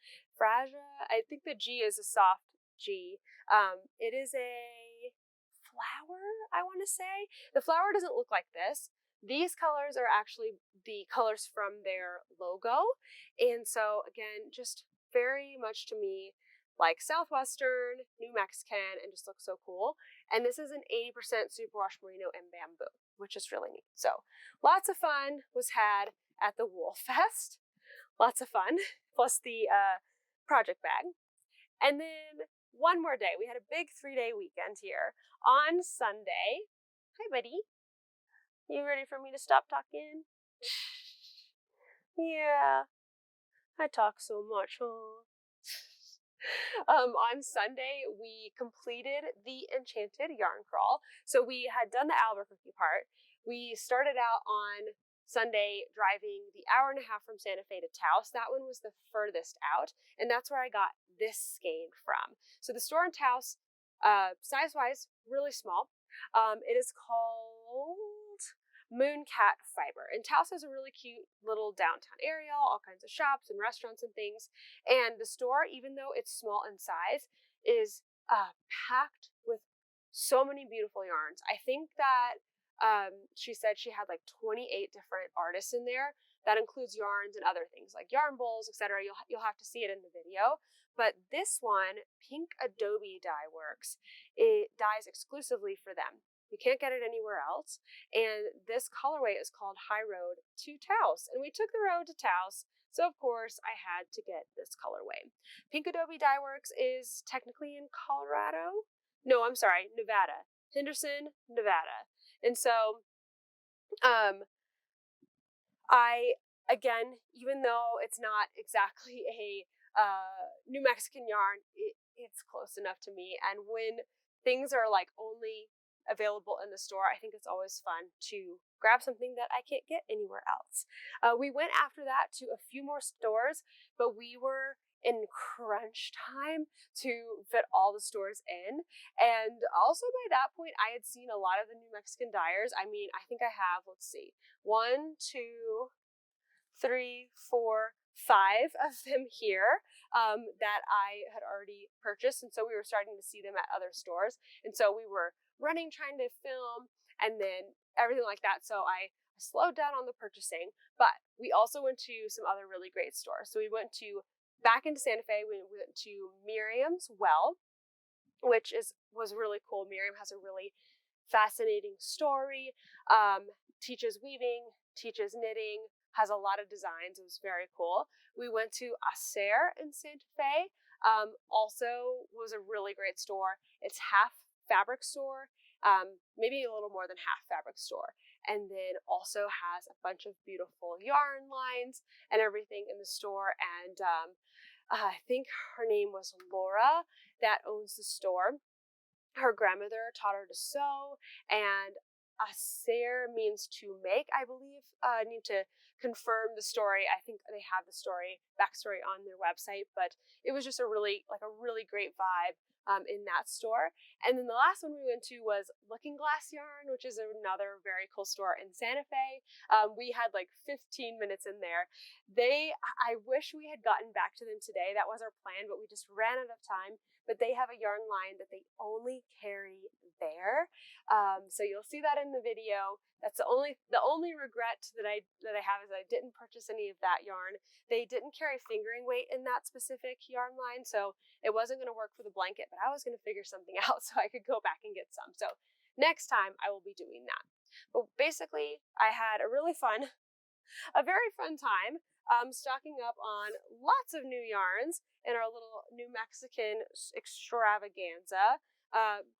I think the G is a soft G. It is a flower, I want to say. The flower doesn't look like this. These colors are actually the colors from their logo. And so again, just very much to me like Southwestern, New Mexican, and just looks so cool. And this is an 80% superwash merino and bamboo, which is really neat. So lots of fun was had at the Wool Fest. Lots of fun, plus the project bag. And then one more day. We had a big 3-day weekend here. On Sunday, hi buddy, you ready for me to stop talking? Yeah, I talk so much, huh? On Sunday, we completed the Enchanted Yarn Crawl. So we had done the Albuquerque part. We started out on Sunday driving the hour and a half from Santa Fe to Taos. That one was the furthest out, and that's where I got this skein from. So the store in Taos, size-wise, really small. It is called Mooncat Fiber. And Taos has a really cute little downtown area, all kinds of shops and restaurants and things. And the store, even though it's small in size, is packed with so many beautiful yarns. I think that she said she had like 28 different artists in there. That includes yarns and other things like yarn bowls, etc. You'll have to see it in the video. But this one, Pink Adobe Dye Works, it dyes exclusively for them. You can't get it anywhere else. And this colorway is called High Road to Taos. And we took the road to Taos, so of course I had to get this colorway. Pink Adobe Dye Works is technically in Colorado. No, I'm sorry, Nevada. Henderson, Nevada. And so, again, even though it's not exactly a New Mexican yarn, it's close enough to me. And when things are like only available in the store, I think it's always fun to grab something that I can't get anywhere else. We went after that to a few more stores, but we were in crunch time to fit all the stores in. And also by that point, I had seen a lot of the New Mexican dyers. I mean, I think I have, let's see, 1, 2, 3, 4, 5 of them here that I had already purchased. And so we were starting to see them at other stores. And so we were running, trying to film, and then everything like that. So I slowed down on the purchasing, but we also went to some other really great stores. So we went to, back into Santa Fe, we went to Miriam's Well, which was really cool. Miriam has a really fascinating story, teaches weaving, teaches knitting, has a lot of designs. It was very cool. We went to Acer in Santa Fe, also was a really great store. It's half fabric store, maybe a little more than half fabric store, and then also has a bunch of beautiful yarn lines and everything in the store. And I think her name was Laura that owns the store. Her grandmother taught her to sew, and Acer means to make, I believe. I need to confirm the story. I think they have the backstory on their website, but it was just a really great vibe in that store. And then the last one we went to was Looking Glass Yarn, which is another very cool store in Santa Fe. We had like 15 minutes in there. I wish we had gotten back to them today. That was our plan, but we just ran out of time. But they have a yarn line that they only carry there. So you'll see that in the video. That's the only regret that I have is I didn't purchase any of that yarn. They didn't carry fingering weight in that specific yarn line, so it wasn't going to work for the blanket, but I was going to figure something out so I could go back and get some. So next time I will be doing that. But basically, I had a very fun time stocking up on lots of new yarns in our little New Mexican extravaganza.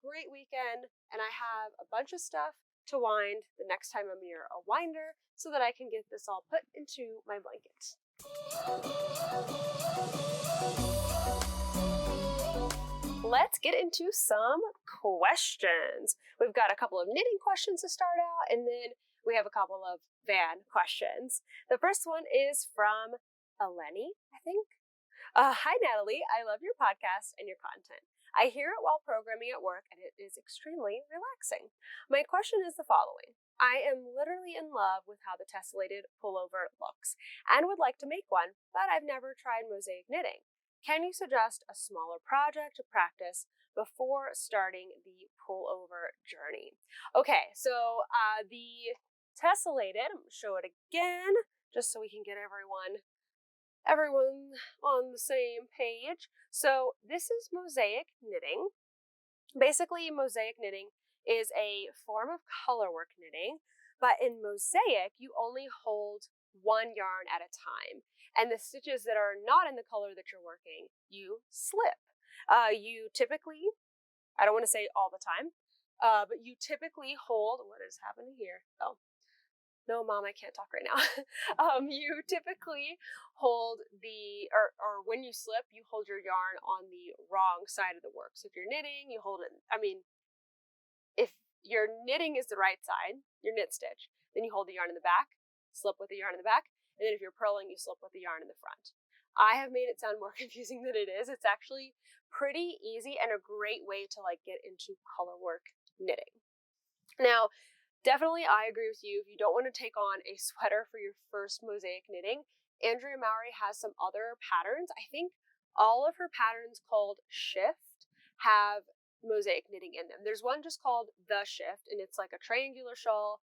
Great weekend, and I have a bunch of stuff to wind the next time I'm near a winder so that I can get this all put into my blanket. Let's get into some questions. We've got a couple of knitting questions to start out, and then we have a couple of van questions. The first one is from Eleni, I think. Hi, Natalie. I love your podcast and your content. I hear it while programming at work, and it is extremely relaxing. My question is the following. I am literally in love with how the tessellated pullover looks and would like to make one, but I've never tried mosaic knitting. Can you suggest a smaller project to practice before starting the pullover journey? Okay, so the tessellated, I'm going to show it again just so we can get everyone on the same page. So this is mosaic knitting. Basically, mosaic knitting is a form of colorwork knitting, but in mosaic, you only hold one yarn at a time. And the stitches that are not in the color that you're working, you slip. You typically, I don't want to say all the time, but you typically hold, what is happening here? Oh, no, Mom, I can't talk right now. You typically hold or when you slip, you hold your yarn on the wrong side of the work. So if you're knitting, you hold it, if your knitting is the right side, your knit stitch, then you hold the yarn in the back, slip with the yarn in the back, and then if you're purling, you slip with the yarn in the front. I have made it sound more confusing than it is. It's actually pretty easy and a great way to get into colorwork knitting. Now, definitely, I agree with you. If you don't want to take on a sweater for your first mosaic knitting, Andrea Mowry has some other patterns. I think all of her patterns called Shift have mosaic knitting in them. There's one just called The Shift, and it's like a triangular shawl,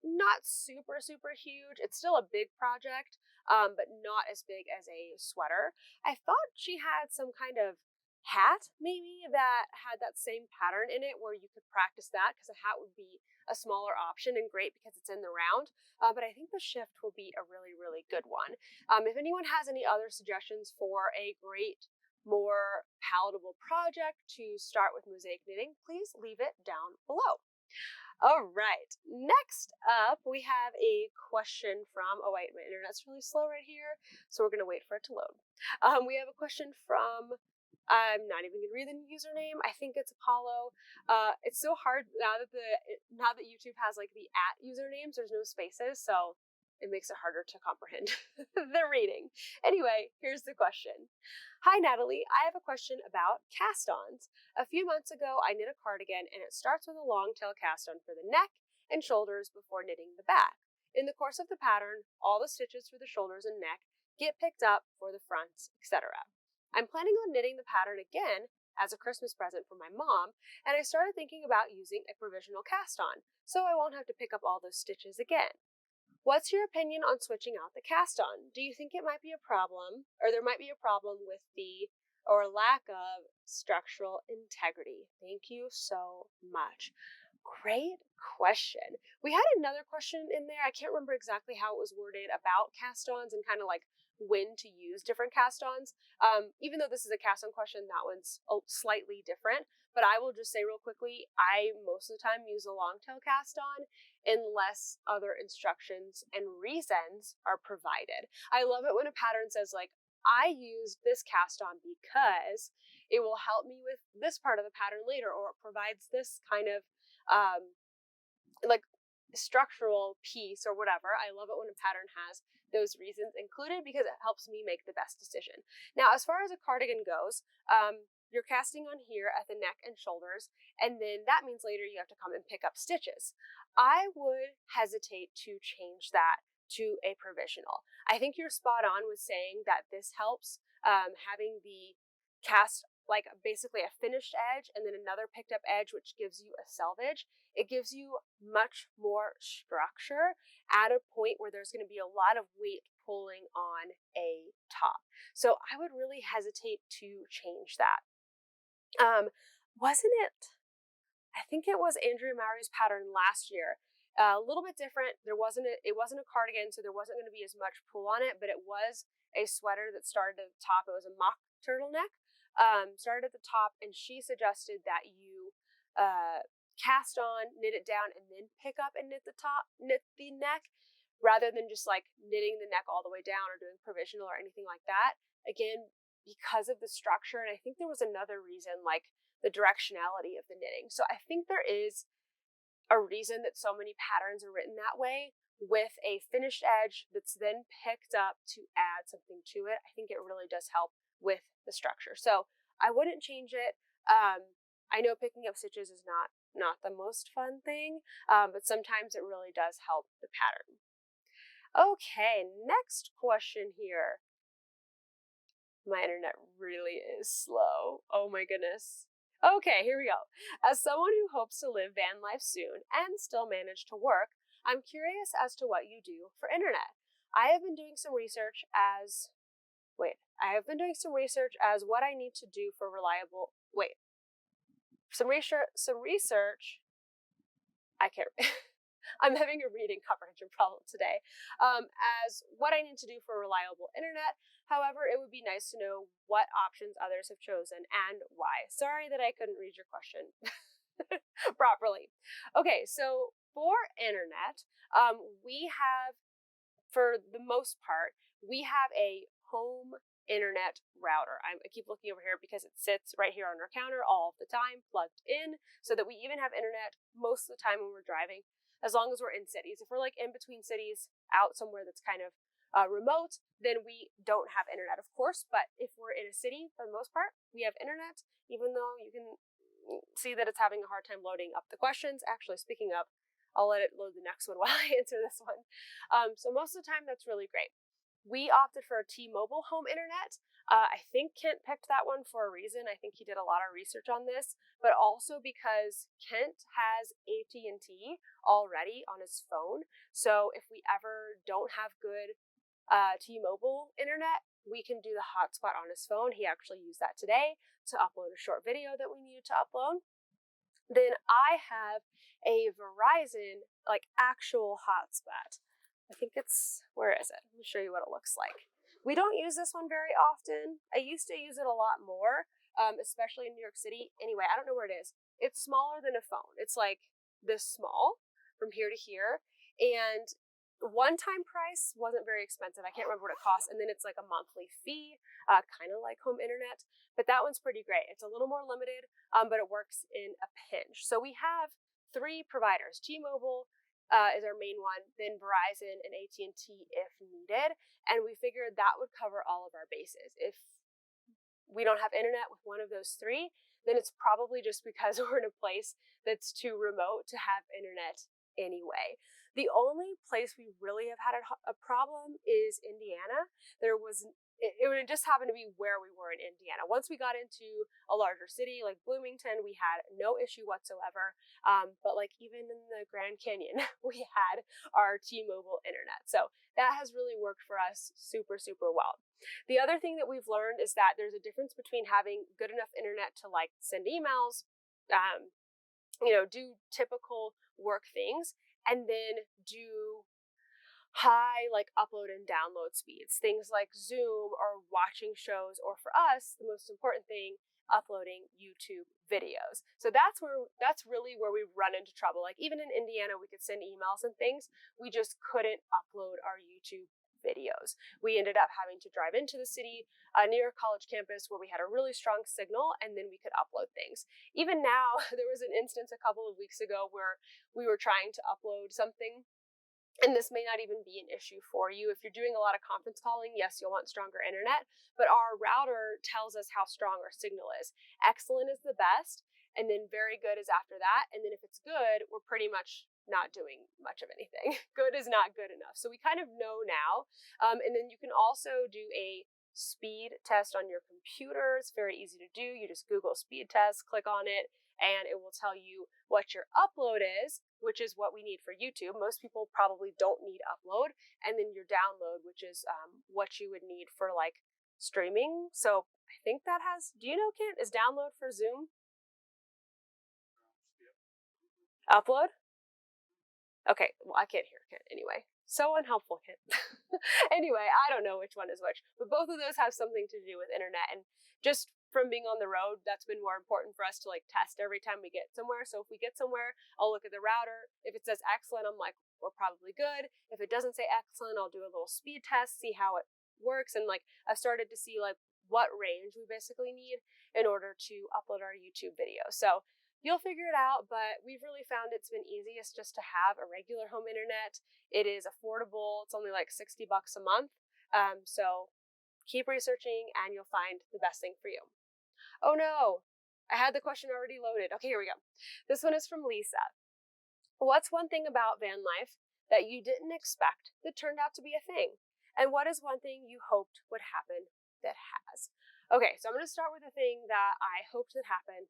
not super, super huge. It's still a big project, but not as big as a sweater. I thought she had some kind of hat maybe that had that same pattern in it where you could practice that, because a hat would be a smaller option and great because it's in the round, but I think the Shift will be a really, really good one. If anyone has any other suggestions for a great, more palatable project to start with mosaic knitting, please leave it down below. All right, next up we have a question from, oh wait, my internet's really slow right here, so we're gonna wait for it to load. We have a question from, I'm not even gonna read the username. I think it's Apollo. It's so hard now that YouTube has the @ usernames. There's no spaces, so it makes it harder to comprehend the reading. Anyway, here's the question. Hi, Natalie. I have a question about cast-ons. A few months ago, I knit a cardigan, and it starts with a long tail cast-on for the neck and shoulders before knitting the back. In the course of the pattern, all the stitches for the shoulders and neck get picked up for the fronts, etc. I'm planning on knitting the pattern again as a Christmas present for my mom, and I started thinking about using a provisional cast-on, so I won't have to pick up all those stitches again. What's your opinion on switching out the cast-on? Do you think it might be a problem, or there might be a problem with the, or lack of, structural integrity? Thank you so much. Great question. We had another question in there. I can't remember exactly how it was worded about cast-ons and kind of when to use different cast-ons. Even though this is a cast-on question, that one's slightly different. But I will just say real quickly, I most of the time use a long tail cast-on unless other instructions and reasons are provided. I love it when a pattern says I used this cast-on because it will help me with this part of the pattern later, or it provides this kind of structural piece or whatever. I love it when a pattern has those reasons included because it helps me make the best decision. Now, as far as a cardigan goes, you're casting on here at the neck and shoulders, and then that means later you have to come and pick up stitches. I would hesitate to change that to a provisional. I think you're spot on with saying that this helps having the cast basically a finished edge and then another picked up edge, which gives you a selvage. It gives you much more structure at a point where there's going to be a lot of weight pulling on a top. So I would really hesitate to change that. Wasn't it? I think it was Andrea Mowry's pattern last year. A little bit different. It wasn't a cardigan, so there wasn't going to be as much pull on it, but it was a sweater that started at the top. It was a mock turtleneck. Started at the top, and she suggested that you cast on, knit it down, and then pick up and knit the neck, rather than just knitting the neck all the way down or doing provisional or anything like that. Again, because of the structure, and I think there was another reason, like the directionality of the knitting. So I think there is a reason that so many patterns are written that way, with a finished edge that's then picked up to add something to it. I think it really does help with the structure. So I wouldn't change it. I know picking up stitches is not the most fun thing, but sometimes it really does help the pattern. Okay, next question here. My internet really is slow. Oh my goodness. Okay, here we go. As someone who hopes to live van life soon and still manage to work, I'm curious as to what you do for internet. I have been doing some research as what I need to do for reliable some research. I can't I'm having a reading comprehension problem today. As what I need to do for reliable internet. However, it would be nice to know what options others have chosen and why. Sorry that I couldn't read your question properly. Okay, so for internet, we have, for the most part, we have a home internet router. I keep looking over here because it sits right here on our counter all of the time, plugged in, so that we even have internet most of the time when we're driving, as long as we're in cities. If we're like in between cities, out somewhere that's kind of remote, then we don't have internet, of course. But if we're in a city, for the most part, we have internet, even though you can see that it's having a hard time loading up the questions. Actually, speaking of, I'll let it load the next one while I answer this one. So most of the time, that's really great. We opted for a T-Mobile home internet. I think Kent picked that one for a reason. I think he did a lot of research on this, but also because Kent has AT&T already on his phone. So if we ever don't have good T-Mobile internet, we can do the hotspot on his phone. He actually used that today to upload a short video that we needed to upload. Then I have a Verizon, like, actual hotspot. I think it's, where is it? Let me show you what it looks like. We don't use this one very often. I used to use it a lot more, especially in New York City. Anyway, I don't know where it is. It's smaller than a phone. It's like this small from here to here. And one-time price wasn't very expensive. I can't remember what it costs. And then it's like a monthly fee, kind of like home internet. But that one's pretty great. It's a little more limited, but it works in a pinch. So we have 3 providers. T-Mobile is our main one, then Verizon and AT&T if needed. And we figured that would cover all of our bases. If we don't have internet with one of those 3, then it's probably just because we're in a place that's too remote to have internet anyway. The only place we really have had a problem is Indiana. It would just happen to be where we were in Indiana. Once we got into a larger city like Bloomington, we had no issue whatsoever. But like even in the Grand Canyon, we had our T-Mobile internet. So that has really worked for us super, super well. The other thing that we've learned is that there's a difference between having good enough internet to like send emails, do typical work things, and then do high like upload and download speeds, things like Zoom or watching shows, or for us, the most important thing, uploading YouTube videos. So that's really where we run into trouble. Like even in Indiana, we could send emails and things. We just couldn't upload our YouTube videos. We ended up having to drive into the city near a college campus where we had a really strong signal, and then we could upload things. Even now, there was an instance a couple of weeks ago where we were trying to upload something. And this may not even be an issue for you. If you're doing a lot of conference calling, yes, you'll want stronger internet, but our router tells us how strong our signal is. Excellent is the best, and then very good is after that. And then if it's good, we're pretty much not doing much of anything. Good is not good enough. So we kind of know now. And then you can also do a speed test on your computer. It's very easy to do. You just Google speed test, click on it, and it will tell you what your upload is, which is what we need for YouTube. Most people probably don't need upload. And then your download, which is what you would need for like streaming. So I think that has, do you know, Kent, is download for Zoom? Upload? Okay, well, I can't hear Kent anyway. So unhelpful, Kent. Anyway, I don't know which one is which, but both of those have something to do with internet. And just from being on the road, that's been more important for us to like test every time we get somewhere. So if we get somewhere, I'll look at the router. If it says excellent, I'm like, we're probably good. If it doesn't say excellent, I'll do a little speed test, see how it works. And like I've started to see like what range we basically need in order to upload our YouTube video. So you'll figure it out, but we've really found it's been easiest just to have a regular home internet. It is affordable. It's only like $60 a month. So keep researching and you'll find the best thing for you. Oh no, I had the question already loaded. Okay, here we go. This one is from Lisa. What's one thing about van life that you didn't expect that turned out to be a thing? And what is one thing you hoped would happen that has? Okay, so I'm going to start with the thing that I hoped would happen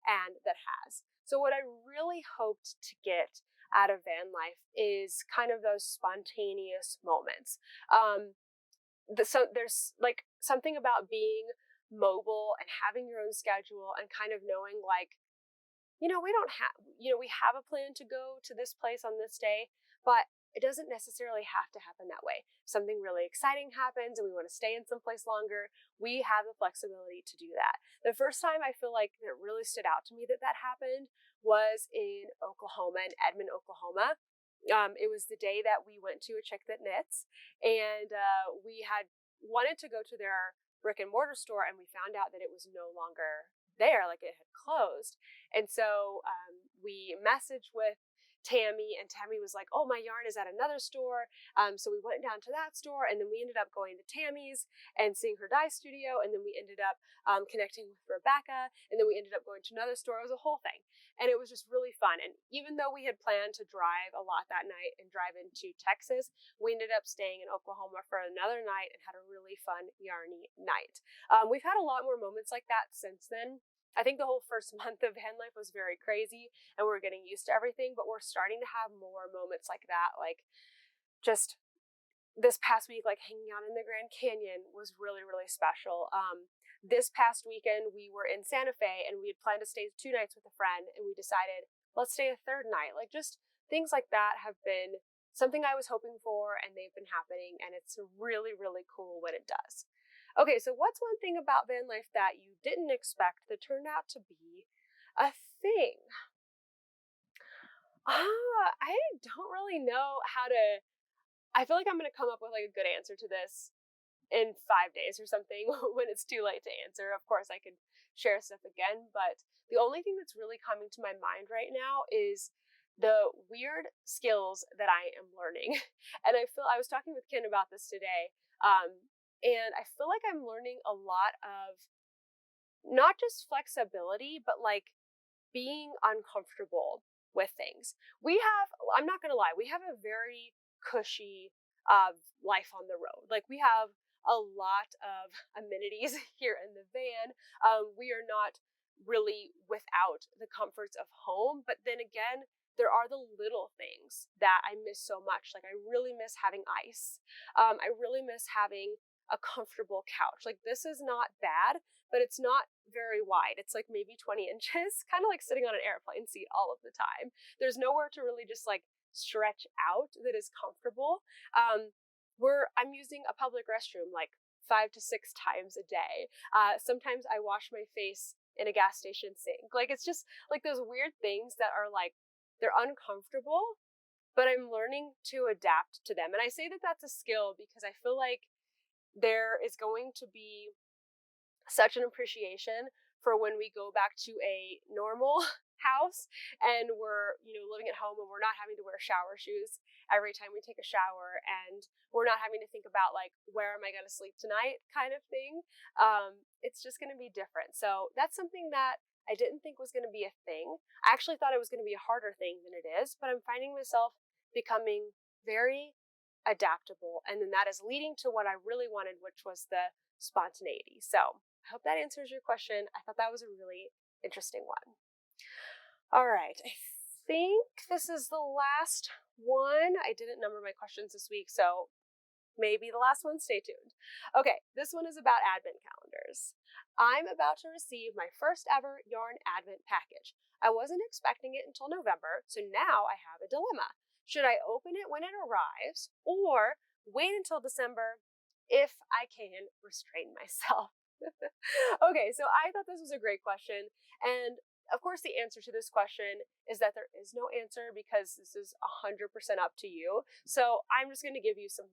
and that has. So what I really hoped to get out of van life is kind of those spontaneous moments. So there's like something about being mobile and having your own schedule and kind of knowing like, we have a plan to go to this place on this day, but it doesn't necessarily have to happen that way. Something really exciting happens and we want to stay in some place longer. We have the flexibility to do that. The first time I feel like it really stood out to me that happened was in Oklahoma, in Edmond, Oklahoma. It was the day that we went to A Chick That Knits, and we had wanted to go to their brick and mortar store, and we found out that it was no longer there, like it had closed. And so we messaged with Tammy, and Tammy was like, oh, my yarn is at another store. So we went down to that store, and then we ended up going to Tammy's and seeing her dye studio, and then we ended up connecting with Rebecca, and then we ended up going to another store. It was a whole thing, and it was just really fun. And even though we had planned to drive a lot that night and drive into Texas, we ended up staying in Oklahoma for another night and had a really fun yarny night. We've had a lot more moments like that since then. I think the whole first month of van life was very crazy and we're getting used to everything, but we're starting to have more moments like that. Like just this past week, like hanging out in the Grand Canyon was really, really special. This past weekend, we were in Santa Fe and we had planned to stay 2 nights with a friend, and we decided, let's stay a 3rd night. Like just things like that have been something I was hoping for, and they've been happening, and it's really, really cool when it does. Okay, so what's one thing about van life that you didn't expect that turned out to be a thing? I don't really know how to. I feel like I'm going to come up with like a good answer to this in 5 days or something when it's too late to answer. Of course, I could share stuff again, but the only thing that's really coming to my mind right now is the weird skills that I am learning. And I was talking with Ken about this today. And I feel like I'm learning a lot of not just flexibility, but like being uncomfortable with things. I'm not going to lie, we have a very cushy life on the road. Like we have a lot of amenities here in the van. We are not really without the comforts of home, but then again, there are the little things that I miss so much. Like I really miss having ice. I really miss having a comfortable couch. Like this is not bad, but it's not very wide. It's like maybe 20 inches, kind of like sitting on an airplane seat all of the time. There's nowhere to really just like stretch out that is comfortable. I'm using a public restroom like 5 to 6 times a day. Sometimes I wash my face in a gas station sink. Like it's just like those weird things that are like, they're uncomfortable, but I'm learning to adapt to them. And I say that that's a skill because I feel like there is going to be such an appreciation for when we go back to a normal house and we're, living at home and we're not having to wear shower shoes every time we take a shower, and we're not having to think about like, where am I going to sleep tonight kind of thing. It's just going to be different. So that's something that I didn't think was going to be a thing. I actually thought it was going to be a harder thing than it is, but I'm finding myself becoming very adaptable, and then that is leading to what I really wanted, which was the spontaneity. So I hope that answers your question. I thought that was a really interesting one. All right, I think this is the last one. I didn't number my questions this week, so maybe the last one. Stay tuned. Okay, this one is about advent calendars. I'm about to receive my first ever yarn advent package. I wasn't expecting it until November, so now I have a dilemma. Should I open it when it arrives or wait until December if I can restrain myself? Okay, so I thought this was a great question. And of course, the answer to this question is that there is no answer because this is 100% up to you. So I'm just going to give you some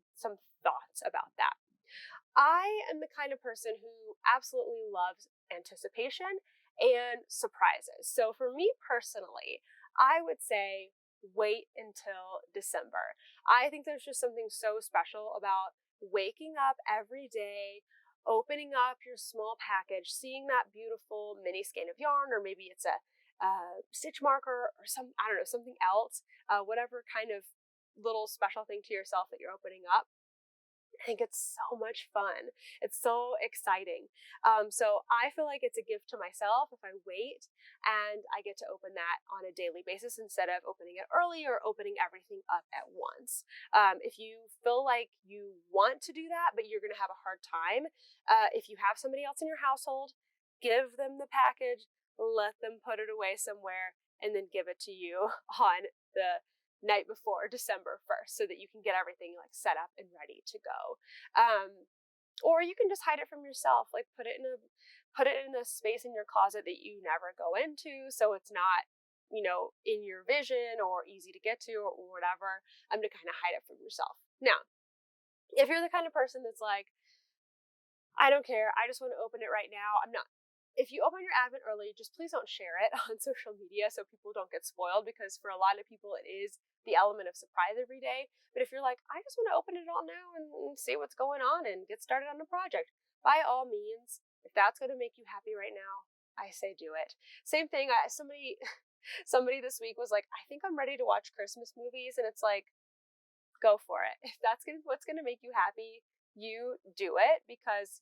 thoughts about that. I am the kind of person who absolutely loves anticipation and surprises. So for me personally, I would say wait until December. I think there's just something so special about waking up every day, opening up your small package, seeing that beautiful mini skein of yarn, or maybe it's a stitch marker or I don't know, something else, whatever kind of little special thing to yourself that you're opening up. I think it's so much fun. It's so exciting. So I feel like it's a gift to myself if I wait and I get to open that on a daily basis instead of opening it early or opening everything up at once. If you feel like you want to do that, but you're going to have a hard time, if you have somebody else in your household, give them the package, let them put it away somewhere, and then give it to you on the night before December 1st so that you can get everything like set up and ready to go. Or you can just hide it from yourself, like put it in a space in your closet that you never go into, so it's not, in your vision or easy to get to or whatever. To kind of hide it from yourself. Now, if you're the kind of person that's like, I don't care, I just want to open it right now, if you open your advent early, just please don't share it on social media so people don't get spoiled, because for a lot of people it is the element of surprise every day. But if you're like, I just want to open it all now and see what's going on and get started on the project, by all means, if that's going to make you happy right now, I say do it. Same thing, somebody this week was like, I think I'm ready to watch Christmas movies, and it's like, go for it. If that's what's going to make you happy, you do it, because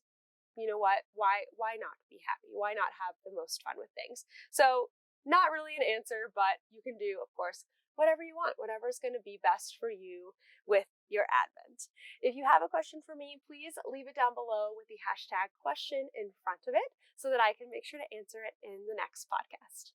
you know what? Why not be happy? Why not have the most fun with things? So not really an answer, but you can do, of course, whatever you want, whatever's going to be best for you with your Advent. If you have a question for me, please leave it down below with the hashtag question in front of it so that I can make sure to answer it in the next podcast.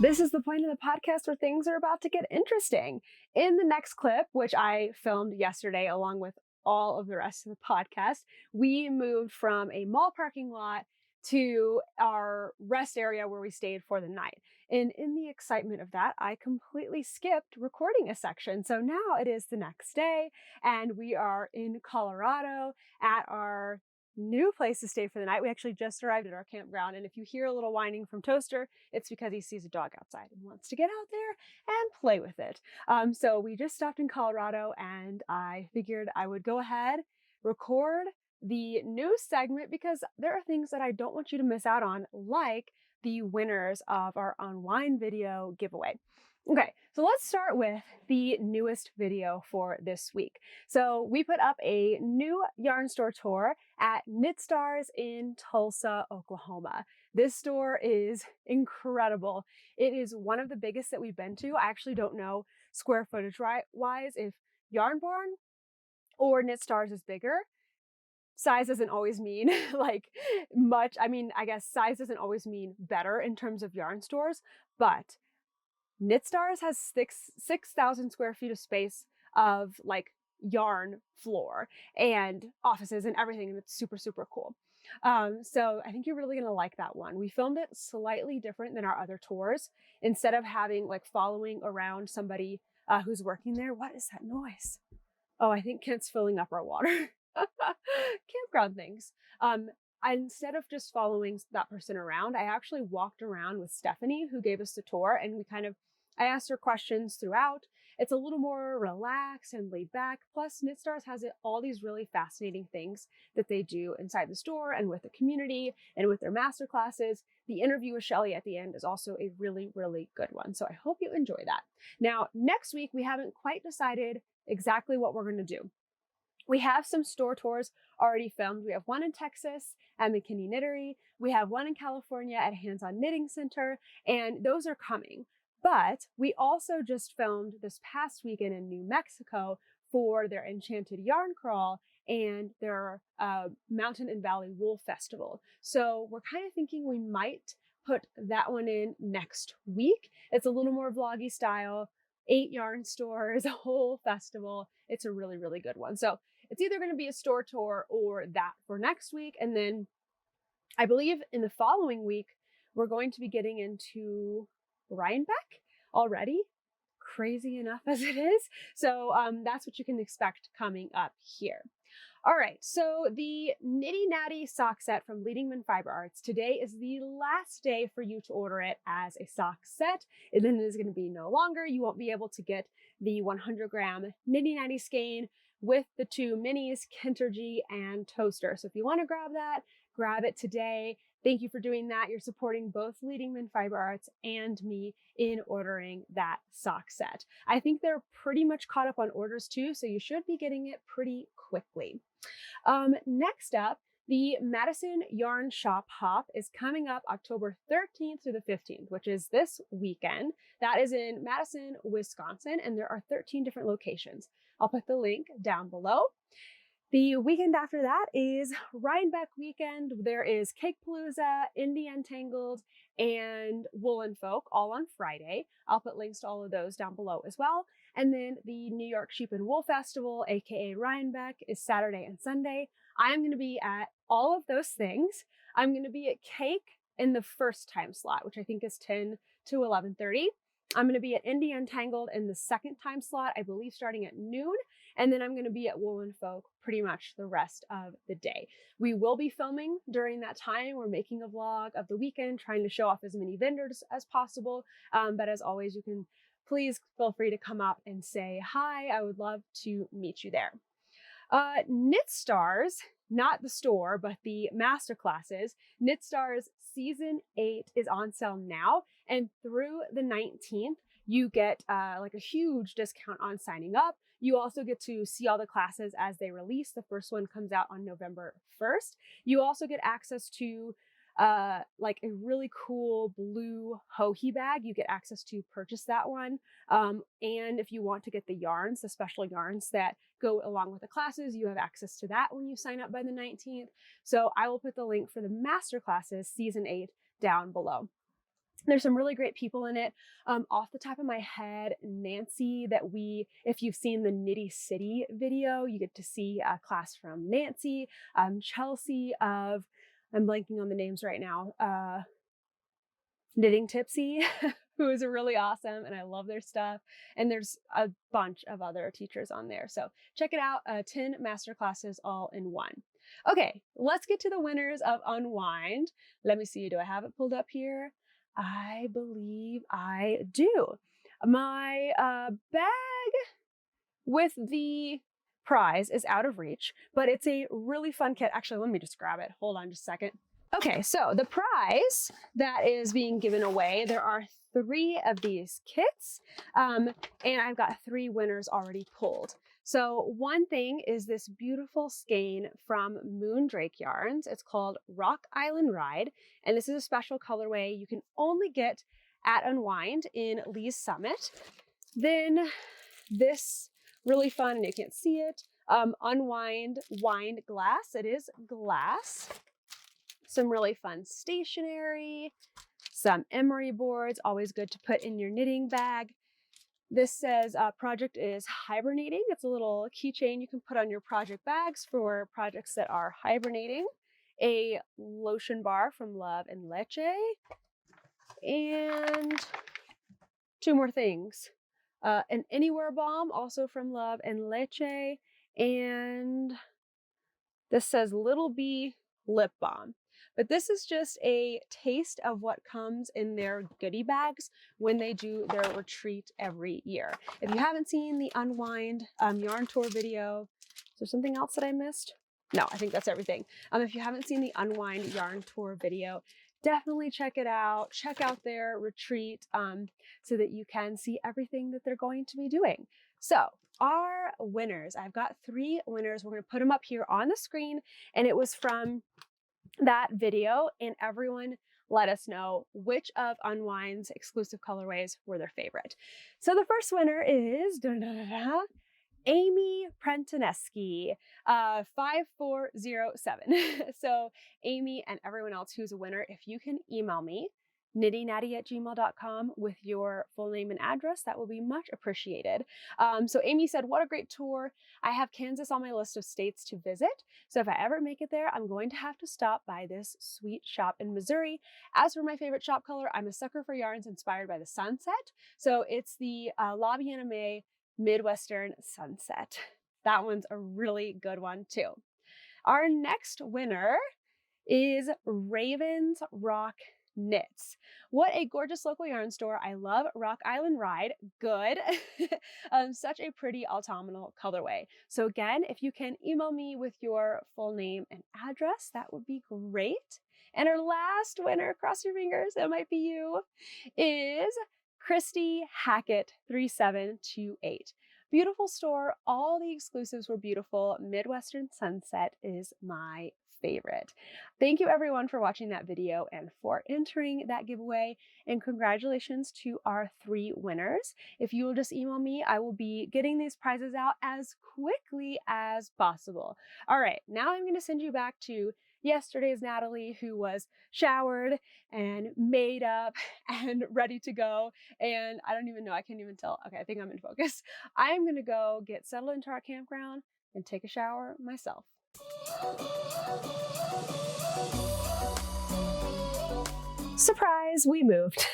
This is the point of the podcast where things are about to get interesting. In the next clip, which I filmed yesterday along with all of the rest of the podcast, we moved from a mall parking lot to our rest area where we stayed for the night. And in the excitement of that, I completely skipped recording a section. So now it is the next day and we are in Colorado at our new place to stay for the night. We actually just arrived at our campground, and if you hear a little whining from Toaster, it's because he sees a dog outside and wants to get out there and play with it. So we just stopped in Colorado, and I figured I would go ahead, record the new segment, because there are things that I don't want you to miss out on, like the winners of our Unwind video giveaway. Okay, so let's start with the newest video for this week. So we put up a new yarn store tour at Knit Stars in Tulsa, Oklahoma. This store is incredible. It is one of the biggest that we've been to. I actually don't know square footage wise if Yarnborn or Knit Stars is bigger. Size doesn't always mean like much. I mean, I guess size doesn't always mean better in terms of yarn stores, but Knit Stars has 6,000 square feet of space of like yarn floor and offices and everything, and it's super, super cool. So I think you're really gonna like that one. We filmed it slightly different than our other tours. Instead of having like following around somebody who's working there. What is that noise? Oh, I think Kent's filling up our water. Campground things. Instead of just following that person around, I actually walked around with Stephanie, who gave us the tour, and I asked her questions throughout. It's a little more relaxed and laid back. Plus, Knit Stars has all these really fascinating things that they do inside the store and with the community and with their master classes. The interview with Shelly at the end is also a really, really good one. So I hope you enjoy that. Now, next week, we haven't quite decided exactly what we're going to do. We have some store tours already filmed. We have one in Texas at McKinney Knittery. We have one in California at Hands On Knitting Center, and those are coming. But we also just filmed this past weekend in New Mexico for their Enchanted Yarn Crawl and their Mountain and Valley Wool Festival. So we're kind of thinking we might put that one in next week. It's a little more vloggy style, 8 yarn stores, a whole festival. It's a really, really good one. So it's either going to be a store tour or that for next week. And then I believe in the following week, we're going to be getting into Rhinebeck already. crazy enough as it is. So that's what you can expect coming up here. All right, so the Knitty Natty sock set from Leadingman Fiber Arts. Today is the last day for you to order it as a sock set. And then it is going to be no longer. You won't be able to get the 100-gram Knitty Natty skein with the two minis, Kentergy and Toaster. So if you want to grab that, grab it today. Thank you for doing that. You're supporting both Leadingman Fiber Arts and me in ordering that sock set. I think they're pretty much caught up on orders too, so you should be getting it pretty quickly. Next up, the Madison Yarn Shop Hop is coming up October 13th through the 15th, which is this weekend. That is in Madison, Wisconsin, and there are 13 different locations. I'll put the link down below. The weekend after that is Rhinebeck weekend. There is Cake Palooza, Indie Untangled, and Woolen Folk all on Friday. I'll put links to all of those down below as well. And then the New York Sheep and Wool Festival, aka Rhinebeck, is Saturday and Sunday. I am going to be at all of those things. I'm going to be at Cake in the first time slot, which I think is 10 to 11:30. I'm going to be at Indie Untangled in the second time slot, I believe starting at noon. And then I'm going to be at Woolen Folk pretty much the rest of the day. We will be filming during that time. We're making a vlog of the weekend, trying to show off as many vendors as possible. But as always, you can please feel free to come up and say hi. I would love to meet you there. Knit Stars, not the store, but the master classes. Knit Stars Season 8 is on sale now, and through the 19th, you get like a huge discount on signing up. You also get to see all the classes as they release. The first one comes out on November 1st. You also get access to like a really cool blue Hohi bag. You get access to purchase that one. And if you want to get the yarns, the special yarns that go along with the classes, you have access to that when you sign up by the 19th. So I will put the link for the master classes season 8 down below. There's some really great people in it. Off the top of my head, Nancy, if you've seen the Knitty City video, you get to see a class from Nancy, Chelsea of, I'm blanking on the names right now, Knitting Tipsy, who is really awesome, and I love their stuff. And there's a bunch of other teachers on there. So check it out, 10 master classes all in one. Okay, let's get to the winners of Unwind. Let me see, do I have it pulled up here? I believe I do. My bag with the prize is out of reach, but it's a really fun kit. Actually, let me just grab it. Hold on just a second. Okay, so the prize that is being given away, there are 3 of these kits, and I've got 3 winners already pulled. So one thing is this beautiful skein from Moondrake Yarns. It's called Rock Island Ride, and this is a special colorway you can only get at Unwind in Lee's Summit. Then this really fun, and you can't see it, Unwind Wind Glass. It is glass. Some really fun stationery, some emery boards, always good to put in your knitting bag. This says project is hibernating. It's a little keychain you can put on your project bags for projects that are hibernating. A lotion bar from Love and Leche. And 2 more things. An Anywhere balm, also from Love and Leche. And this says Little Bee lip balm. But this is just a taste of what comes in their goodie bags when they do their retreat every year. If you haven't seen the Unwind yarn tour video, is there something else that I missed? No, I think that's everything. If you haven't seen the Unwind yarn tour video, definitely check it out. Check out their retreat so that you can see everything that they're going to be doing. So our winners, I've got 3 winners. We're going to put them up here on the screen, and it was from that video, and everyone let us know which of Unwind's exclusive colorways were their favorite. So the first winner is Amy Prentineski, 5407. So Amy and everyone else who's a winner, if you can email me knittynatty@gmail.com with your full name and address. That will be much appreciated. So Amy said, what a great tour. I have Kansas on my list of states to visit. So if I ever make it there, I'm going to have to stop by this sweet shop in Missouri. As for my favorite shop color, I'm a sucker for yarns inspired by the sunset. So it's the La Anime Midwestern Sunset. That one's a really good one too. Our next winner is Ravens Rock Knits. What a gorgeous local yarn store. I love Rock Island Ride. Good. Such a pretty autumnal colorway. So again, if you can email me with your full name and address, that would be great. And our last winner, cross your fingers, it might be you, is Christy Hackett 3728. Beautiful store. All the exclusives were beautiful. Midwestern Sunset is my favorite. Thank you everyone for watching that video and for entering that giveaway, and congratulations to our 3 winners. If you will just email me, I will be getting these prizes out as quickly as possible. All right, now I'm going to send you back to yesterday's Natalie, who was showered and made up and ready to go. And I don't even know, I can't even tell. Okay, I think I'm in focus. I'm going to go get settled into our campground and take a shower myself. Surprise, we moved.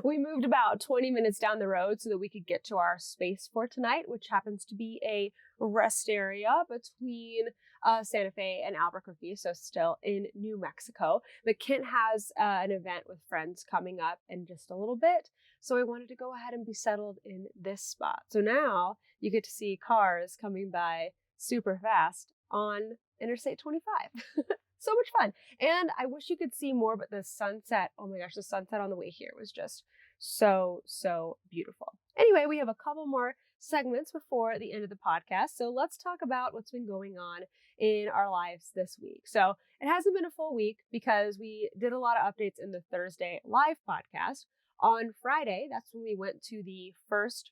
We moved about 20 minutes down the road so that we could get to our space for tonight, which happens to be a rest area between Santa Fe and Albuquerque, so still in New Mexico. But Kent has an event with friends coming up in just a little bit, so I wanted to go ahead and be settled in this spot. So now you get to see cars coming by super fast on Interstate 25. So much fun. And I wish you could see more, but the sunset, oh my gosh, the sunset on the way here was just so, so beautiful. Anyway, we have a couple more segments before the end of the podcast. So let's talk about what's been going on in our lives this week. So it hasn't been a full week because we did a lot of updates in the Thursday live podcast. On Friday, that's when we went to the first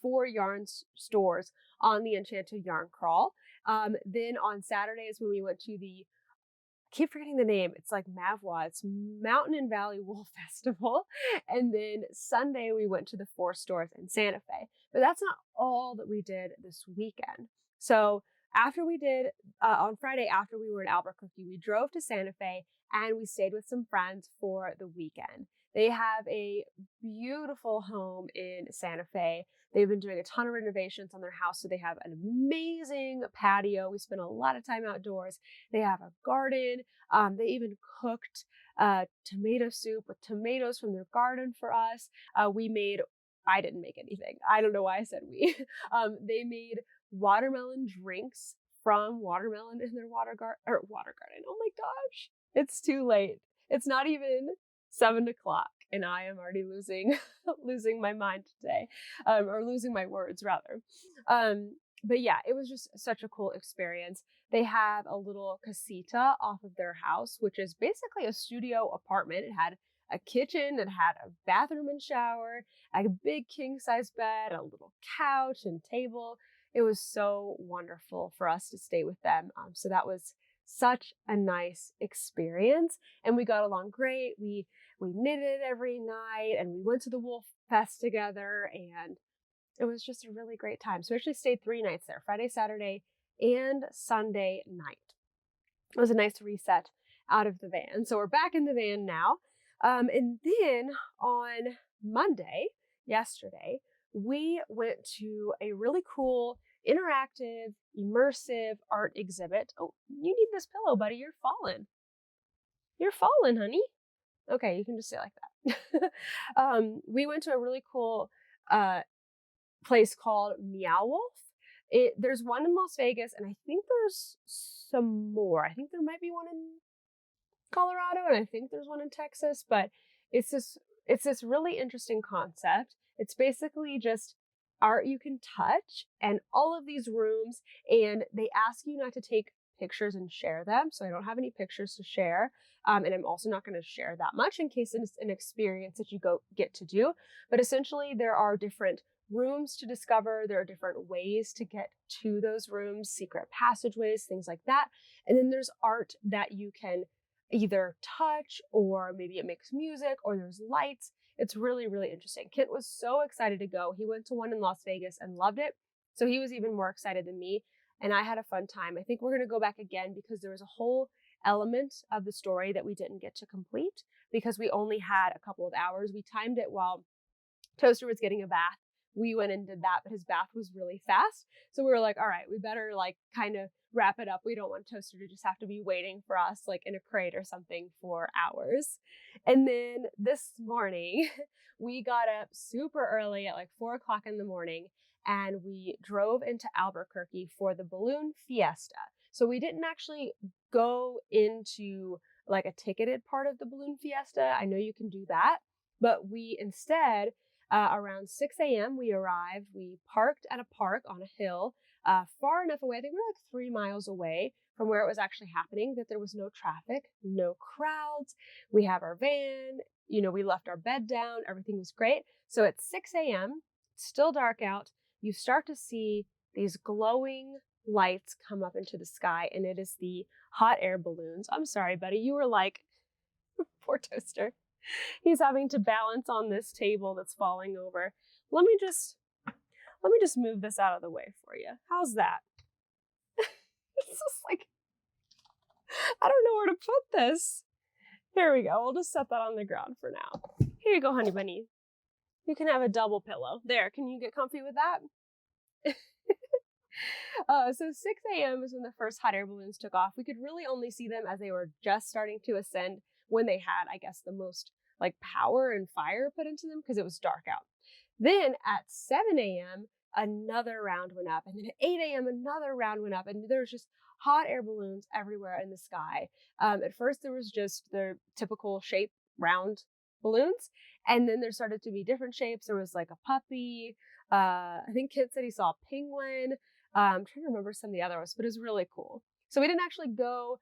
4 yarn stores on the Enchanted Yarn Crawl. Then on Saturdays when we went to the, I keep forgetting the name, it's like Mavwa, it's Mountain and Valley Wool Festival. And then Sunday we went to the 4 stores in Santa Fe. But that's not all that we did this weekend. So after we did, on Friday after we were in Albuquerque, we drove to Santa Fe and we stayed with some friends for the weekend. They have a beautiful home in Santa Fe. They've been doing a ton of renovations on their house, so they have an amazing patio. We spent a lot of time outdoors. They have a garden. They even cooked tomato soup with tomatoes from their garden for us. I didn't make anything. I don't know why I said we. They made watermelon drinks from watermelon in their water garden. Oh my gosh, it's too late. It's not even 7 o'clock and I am already losing my mind today, or losing my words rather. But yeah, it was just such a cool experience. They have a little casita off of their house, which is basically a studio apartment. It had a kitchen, it had a bathroom and shower, a big king size bed, a little couch and table. It was so wonderful for us to stay with them. So that was such a nice experience, and we got along great. We knitted every night and we went to the Wool Fest together, and it was just a really great time. So we actually stayed 3 nights there, Friday, Saturday, and Sunday night. It was a nice reset out of the van. So we're back in the van now. And then on Monday, yesterday, we went to a really cool interactive, immersive art exhibit. Oh, you need this pillow, buddy. You're falling. You're falling, honey. Okay, you can just say it like that. We went to a really cool place called Meow Wolf. There's one in Las Vegas, and I think there's some more. I think there might be one in Colorado, and I think there's one in Texas, but it's this really interesting concept. It's basically just art you can touch, and all of these rooms, and they ask you not to take pictures and share them. So I don't have any pictures to share. And I'm also not going to share that much in case it's an experience that you get to do. But essentially there are different rooms to discover. There are different ways to get to those rooms, secret passageways, things like that. And then there's art that you can either touch, or maybe it makes music, or there's lights. It's really, really interesting. Kent was so excited to go. He went to one in Las Vegas and loved it. So he was even more excited than me. And I had a fun time. I think we're going to go back again because there was a whole element of the story that we didn't get to complete because we only had a couple of hours. We timed it while Toaster was getting a bath. We went and did that, but his bath was really fast. So we were like, all right, we better like kind of wrap it up. We don't want Toaster to just have to be waiting for us like in a crate or something for hours. And then this morning, we got up super early at like 4 o'clock in the morning and we drove into Albuquerque for the balloon fiesta. So we didn't actually go into like a ticketed part of the balloon fiesta. I know you can do that, but we instead, around 6 a.m. we arrived. We parked at a park on a hill, far enough away. I think we were like 3 miles away from where it was actually happening, that there was no traffic, no crowds. We have our van, we left our bed down. Everything was great. So at 6 a.m., it's still dark out. You start to see these glowing lights come up into the sky, and it is the hot air balloons. I'm sorry, buddy. You were like, poor Toaster. He's having to balance on this table that's falling over. Let me just move this out of the way for you. How's that? It's just like, I don't know where to put this. Here we go. We'll just set that on the ground for now. Here you go, honey bunny. You can have a double pillow. There, can you get comfy with that? So 6 a.m. is when the first hot air balloons took off. We could really only see them as they were just starting to ascend, when they had, I guess, the most like power and fire put into them because it was dark out. Then at 7 a.m., another round went up. And then at 8 a.m., another round went up. And there's just hot air balloons everywhere in the sky. At first, there was just the typical shape, round balloons. And then there started to be different shapes. There was like a puppy. I think Kit said he saw a penguin. I'm trying to remember some of the other ones, but it was really cool. So we didn't actually go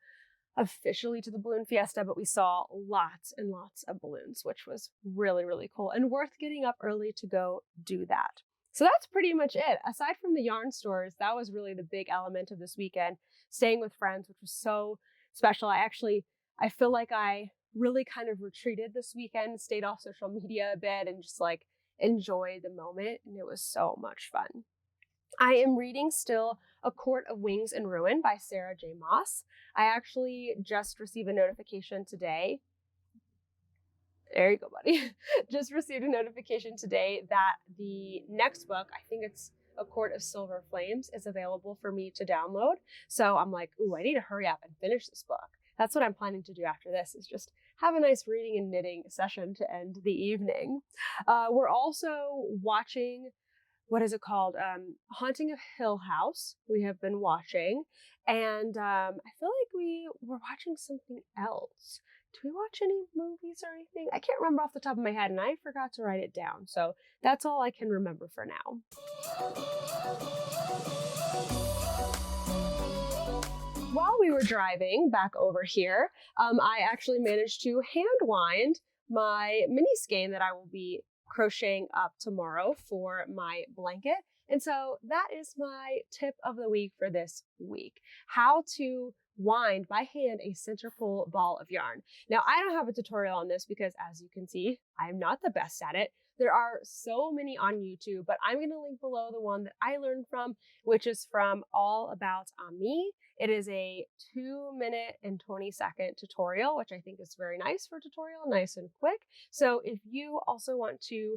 officially to the balloon fiesta, but we saw lots and lots of balloons, which was really, really cool and worth getting up early to go do that. So that's pretty much it. Aside from the yarn stores, that was really the big element of this weekend, staying with friends, which was so special. I feel like I really kind of retreated this weekend, stayed off social media a bit and just like enjoyed the moment. And it was so much fun. I am reading still A Court of Wings and Ruin by Sarah J. Maas. I actually just received a notification today. There you go, buddy. Just received a notification today that the next book, I think it's A Court of Silver Flames, is available for me to download. So I'm like, ooh, I need to hurry up and finish this book. That's what I'm planning to do after this, is just have a nice reading and knitting session to end the evening. We're also watching, what is it called? Haunting of Hill House. We have been watching, and I feel like we were watching something else. Did we watch any movies or anything? I can't remember off the top of my head, and I forgot to write it down. So that's all I can remember for now. While we were driving back over here, I actually managed to hand wind my mini skein that I will be crocheting up tomorrow for my blanket. And so that is my tip of the week for this week: how to wind by hand a center pull ball of yarn. Now, I don't have a tutorial on this because, as you can see, I'm not the best at it. There are so many on YouTube, but I'm going to link below the one that I learned from, which is from All About Me. It is a 2-minute and 20-second tutorial, which I think is very nice for a tutorial, nice and quick. So if you also want to,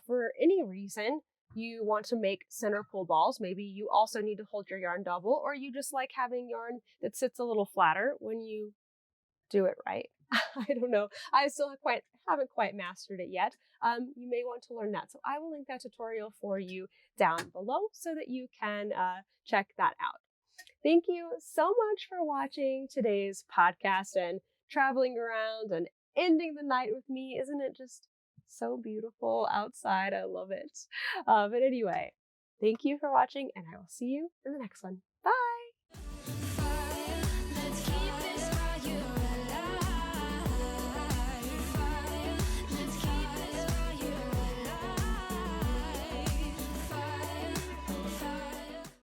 for any reason, you want to make center pull balls, maybe you also need to hold your yarn double, or you just like having yarn that sits a little flatter when you do it right. I don't know. I still haven't quite mastered it yet. You may want to learn that. So I will link that tutorial for you down below so that you can check that out. Thank you so much for watching today's podcast and traveling around and ending the night with me. Isn't it just so beautiful outside? I love it. But anyway, thank you for watching, and I will see you in the next one. Bye.